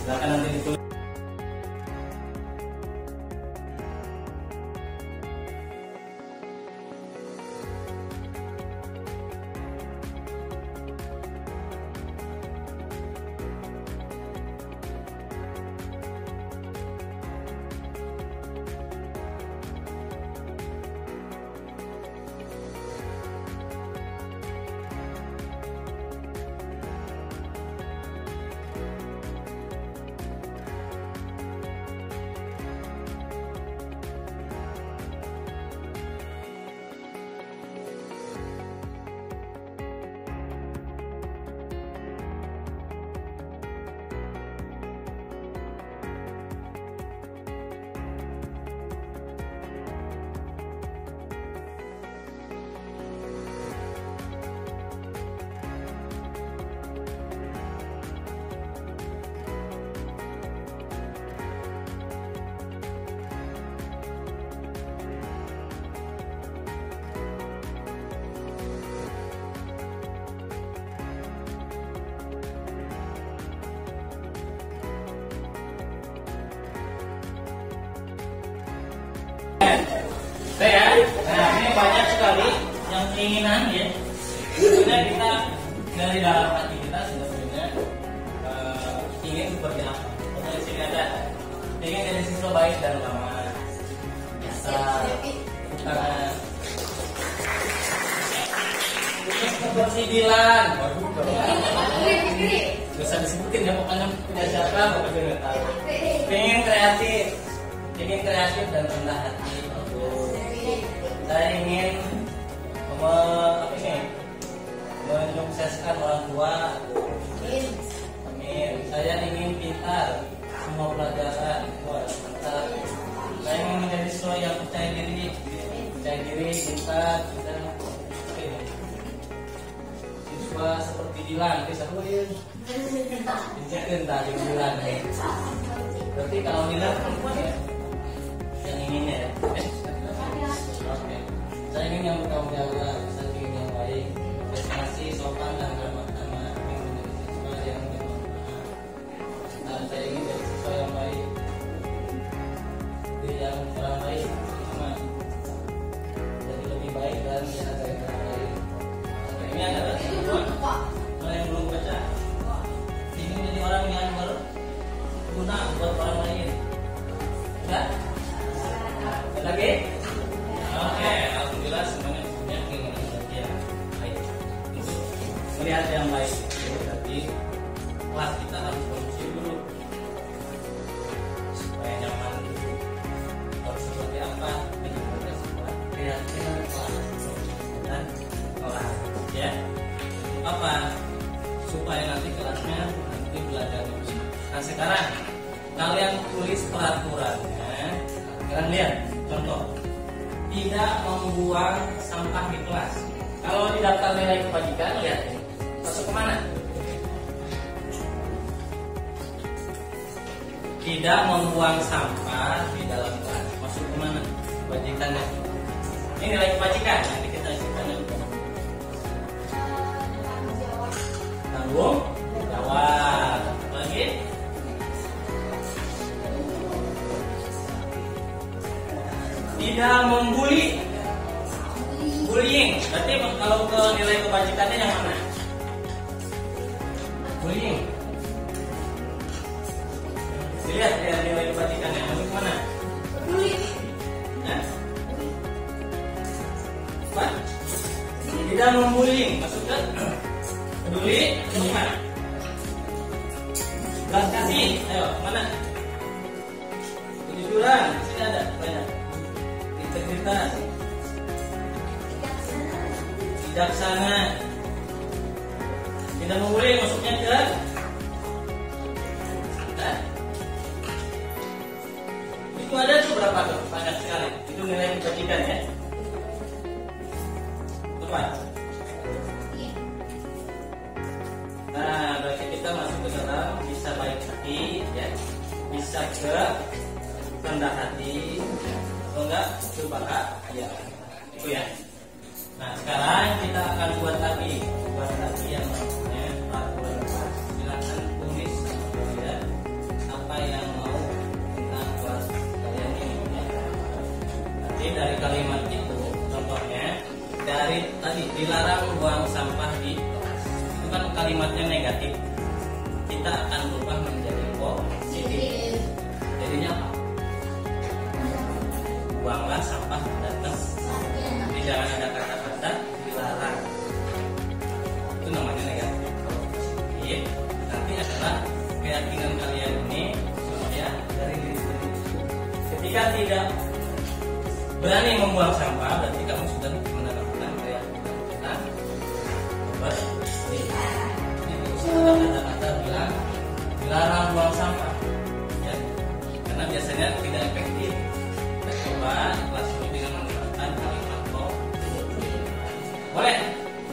Speaker 1: silakan nanti ditulis.
Speaker 4: banyak sekali yang keinginan ya. Sebenarnya kita dari dalam hati kita sebetulnya ingin seperti apa? Contoh di sini ada ingin jadi siswa baik dan ramah. Biasa. Terus kebersidilan. Bisa disebutin ya pokoknya punya siapa pokoknya nggak tahu. Ingin kreatif dan rendah hati. Saya ingin menyukseskan orang tua. Amin. Saya ingin pintar semua pelajaran. Mantap. Saya ingin menjadi siswa yang percaya diri, pintar. Siswa seperti Dilan, bisa tulis. Pinjakin tadi Dilan. Berarti kalau Dilan perempuan ya, yang inginnya ya. Oke. Saya ingin yang bertanggung jawab, saya ingin yang baik, prestasi, sopan dan ramah tamah, ingin menjadi siswa yang bermanfaat. Dan saya ingin jadi siswa yang baik, jadi yang orang baik, sama jadi lebih baik dan jaga yang baik. Ini adalah tujuan. Kalau yang belum baca, ingin jadi orang yang berguna buat orang lain. Enggak? Ada lagi? Oke, alhamdulillah semuanya punya keinginan yang baik. Melihat yang baik itu berarti kelas kita harus kondisi dulu supaya nyaman dulu. Harus seperti apa? Menjadi sebuah keyakinan kelas dan kelas, ya. Apa? Supaya nanti kelasnya nanti belajar terus. Nah sekarang kalian tulis peraturannya. Kalian lihat contoh. Tidak membuang sampah di kelas. Kalau di daftar nilai kebajikan, lihat masuk kemana? Tidak membuang sampah di dalam kelas. Masuk kemana? Kebajikannya. Ini nilai kebajikan. Nanti kita isikan dulu. Tanggung jawab. Lagi. Tidak membuli. Bullying. Berarti kalau ke nilai kebajikannya yang mana? Bullying. Dilihat ya nilai kebajikannya masuk mana? Nah. Apa? Tidak membullying. Masuk ke peduli. Masuk mana? Belas kasih. Ayo mana? Kejujuran. Sini ada banyak. Integritas, bijaksana, tidak membuli masuknya ke itu ada tuh berapa tuh? Banyak sekali. Itu nilai kebajikan ya. Tepat. Nah, berarti kita masuk ke dalam bisa baik hati ya, bisa ke rendah hati. Atau enggak berbahaya ya. Itu ya. Nah sekarang kita akan buat lagi yang namanya peraturan kelas. Silakan tulis sama kalian apa yang mau tentang kelas kalian ini ya. Nanti dari kalimat itu contohnya dari tadi dilarang buang sampah di kelas. Itu kan kalimatnya negatif. Kita akan berubah menjadi positif. Jadinya apa? Buanglah sampah datang. Jadi jangan ada kata-kata dilarang. Itu namanya negatif. Kalau positif nanti adalah keyakinan kalian ini supaya dari diri sendiri. Ketika tidak berani membuang sampah, berarti kamu sudah menerapkan keyakinan kita bersih. Ada kata-kata bilang dilarang buang sampah, ya. Karena biasanya tidak efektif. Coba kelas ini dengan menggunakan kalimat boleh.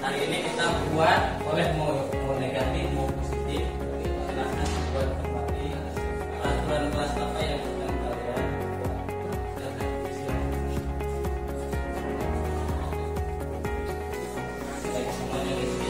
Speaker 4: Hari ini kita buat boleh mau negatif mau positif. Silahkan buat kembali peraturan kelas apa yang akan kalian baik semuanya isi.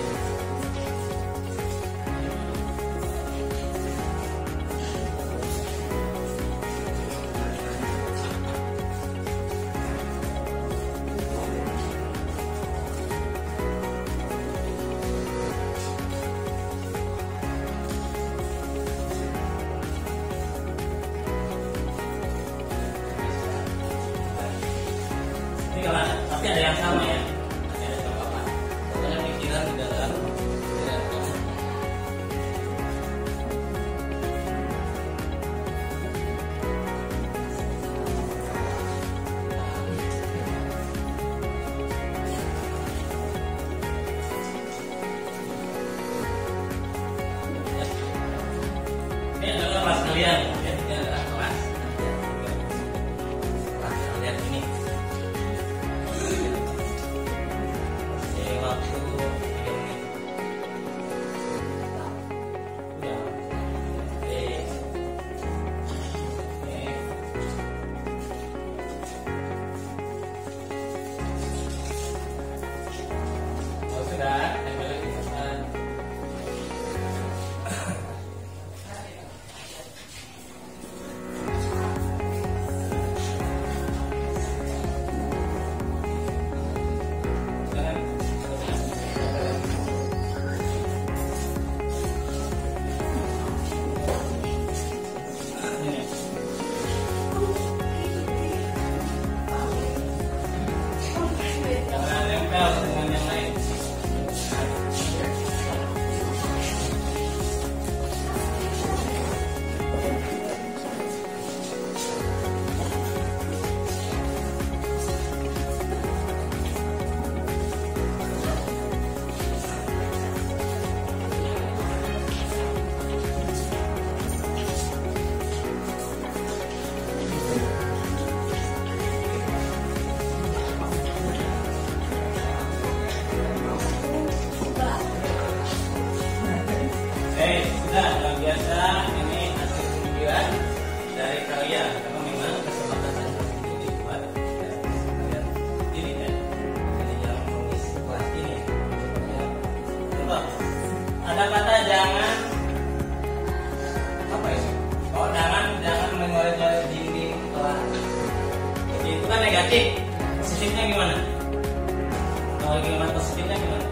Speaker 4: kalimat positifnya gimana?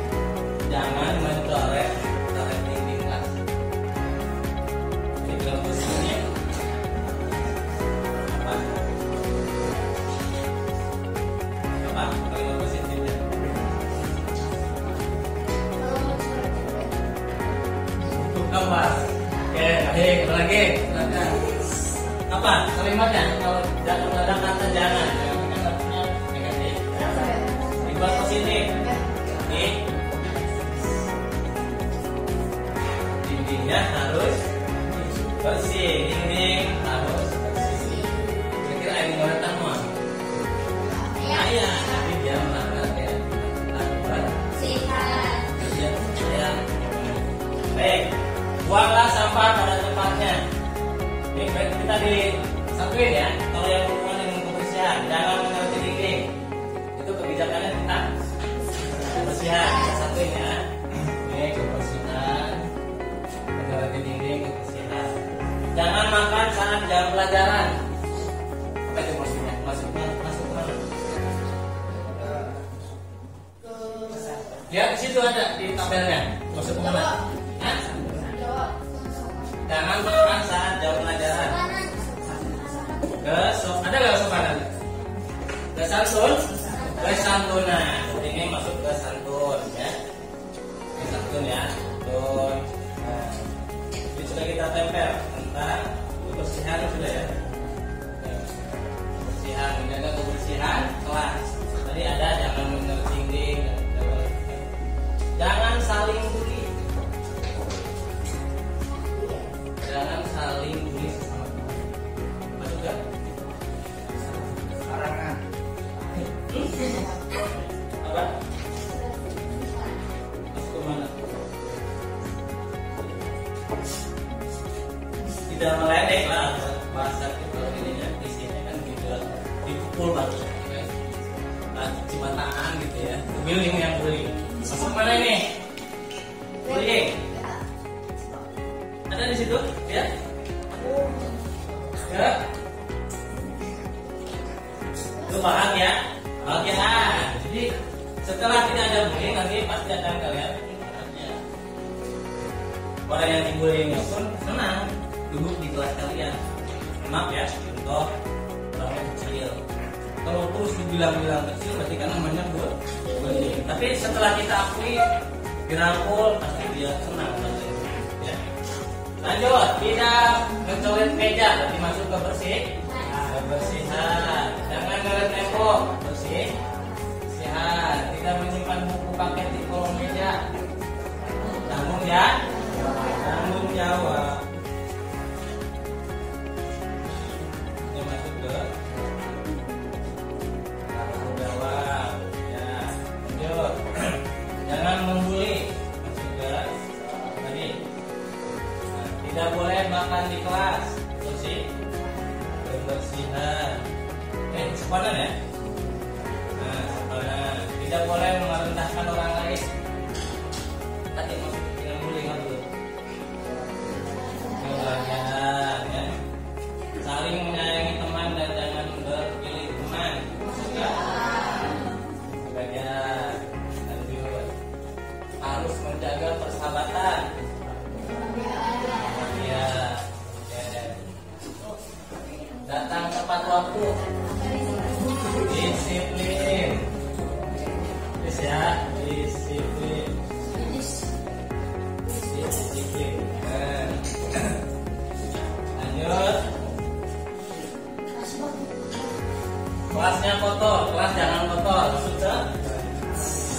Speaker 4: Jangan mencoret dinding kelas. Jadi kalimat positifnya apa? Apa kalimat positifnya? Gambar. Oke, baik. Apa lagi? Apa kalimatnya? Kalau ada kata jangan, artinya negatif. Dibuat positif. Dindingnya harus bersih. Dinding harus bersih. Kira-kira ini mana tamu? Ayah, tapi dia melakukan ya. Lakukan. Ya. Baik. Buanglah sampah pada tempatnya. Ini baik kita disatuin ya. Kalau yang berhubungan dengan kebersihan, jangan mengerti dinding. Itu kebijakannya tentang kebersihan. Kita satuin ya. Ini kebersihan, mengerti dinding, kebersihan. Jangan makan saat jam pelajaran. Apa itu maksudnya? Masuk mana? Ya, di situ ada di tabelnya. Masuk mana? Jangan makan saat jam pelajaran. Ada nggak sopanan? Ke santunan. Ini masuk ke santun ya. Ke santun ya. Santun. Nah, ini sudah kita tempel tentang kebersihan sudah ya. Kebersihan, menjaga kebersihan kelas. Tadi ada jangan mengerti dinding. Jangan saling bully. Jangan saling bully sesama teman. Apa juga? Sarangan. Apa? Masuk ke mana? Tidak meledek lah bahasa kita ini ya. Isinya kan gitu, dipukul baru. Cimataan gitu ya. Bullying yang bullying. Masuk mana ini? Bullying. Ada di situ, ya? Ya. Itu bahagia, bahagiaan. Jadi setelah tidak ada bullying nanti pasti akan kalian bahagia. Orang yang dibullyingnya pun senang duduk di kelas kalian. Maaf ya, contoh orang yang kecil. Kalau terus dibilang-bilang kecil berarti kan namanya bullying. Tapi setelah kita akui, dirangkul pasti dia senang. Lanjut, tidak mencoret meja, berarti masuk ke kebersihan. Jangan ngeliat tembok, bersihan. Tidak menyimpan buku paket di kolong meja. Tanggung ya, tanggung jawab. Ini masuk ke tanggung jawab. Ya, lanjut. Jangan membuli. Tidak boleh makan di kelas. Kebersihan. Sepadan ya. Nah, sepadan. Tidak boleh merendahkan orang lain. Tadi mau dengan bullying apa tuh? Kebahagiaan ya. Saling menyayangi teman dan jangan berpilih teman. Kebahagiaan. Lanjut. Harus menjaga persahabatan. Datang tepat waktu. Disiplin. Terus ya, disiplin. Disiplin. Lanjut. Kelasnya kotor, kelas jangan kotor. Sudah.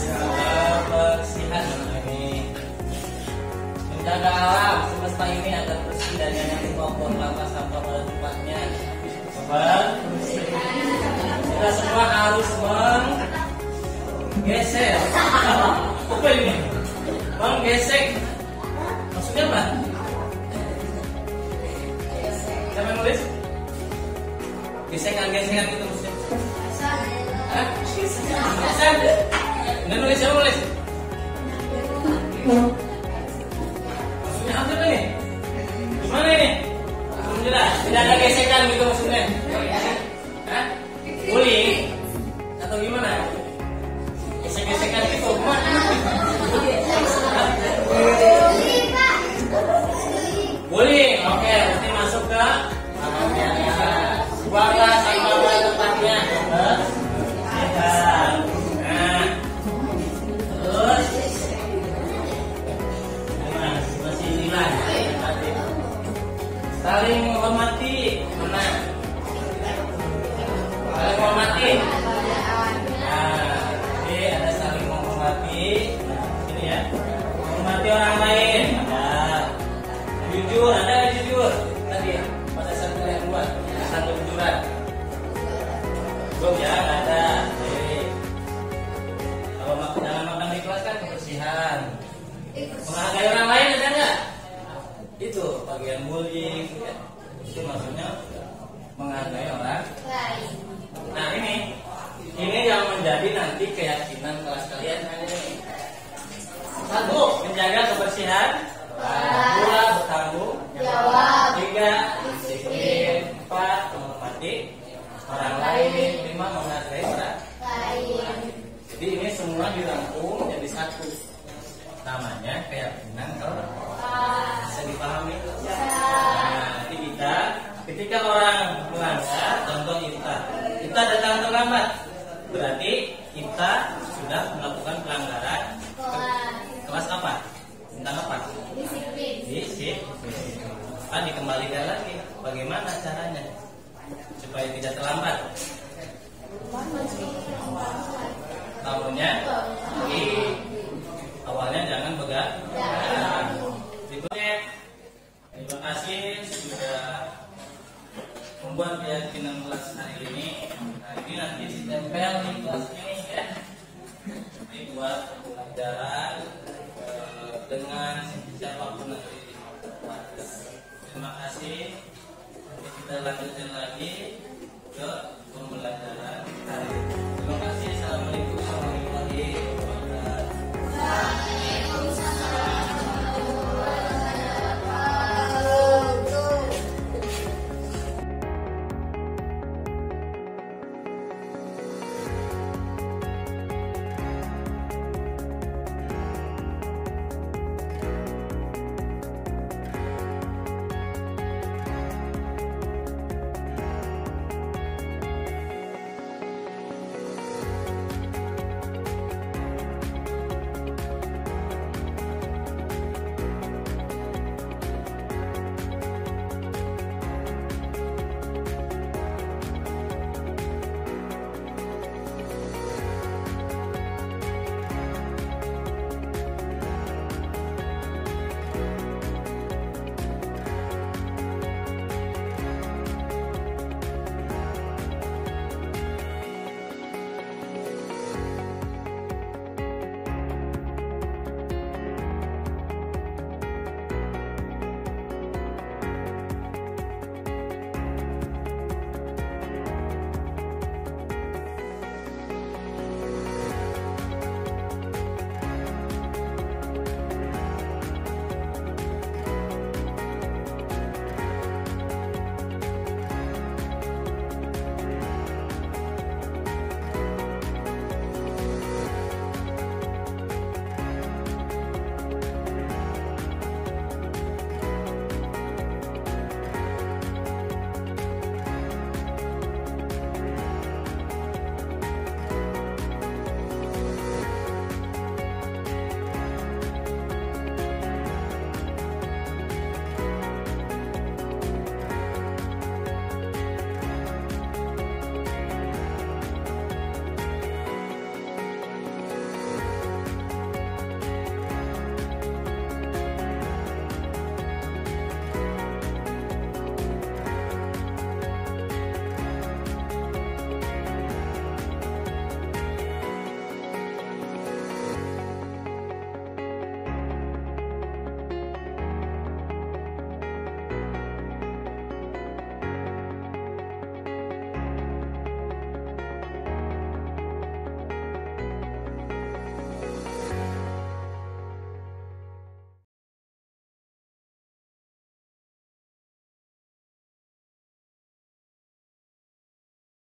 Speaker 4: Kebersihan ini. Menjaga alam semesta ini agar bersih dan nyaman dipotong langkah sampah pada tempatnya. Kita semua harus menggeser. Apa ini? Menggesek. Maksudnya apa? Siapa yang nulis? Gesekan-gesekan gitu maksudnya. Hah? Gesekan? Nggak nulis, siapa nulis? Maksudnya apa nih? Gimana ini? Alhamdulillah, tidak ada gesekan gitu maksudnya. Hah? Bullying? Atau gimana? Gesek-gesekan gitu. dalam makan di kelas kan kebersihan. Menghargai orang lain ada nggak? Itu bagian bullying. Ya. Itu maksudnya menghargai orang lain. Nah ini yang menjadi nanti keyakinan kelas kalian ini. 1. Menjaga kebersihan. 2. Bertanggung jawab. 3. Disiplin. 4. Menghormati orang lain. 5. Menghargai orang lain. Jadi ini semua dirangkum jadi satu. Namanya keyakinan kelas. Bisa dipahami? Nah, nanti kita ketika orang melanggar, contoh kita datang terlambat, berarti kita sudah melakukan pelanggaran kelas apa? Tentang apa? Disiplin. Dikembalikan lagi. Bagaimana caranya supaya tidak terlambat? Tahunnya awalnya jangan begadang. Terima kasih sudah membuat keyakinan kelas hari ini. Nah, ini nanti ditempel di kelas ini ya. Jadi buat pelajaran dengan siapapun nanti. Terima kasih. Nanti kita lanjutkan lagi ke pembelajaran hari ini.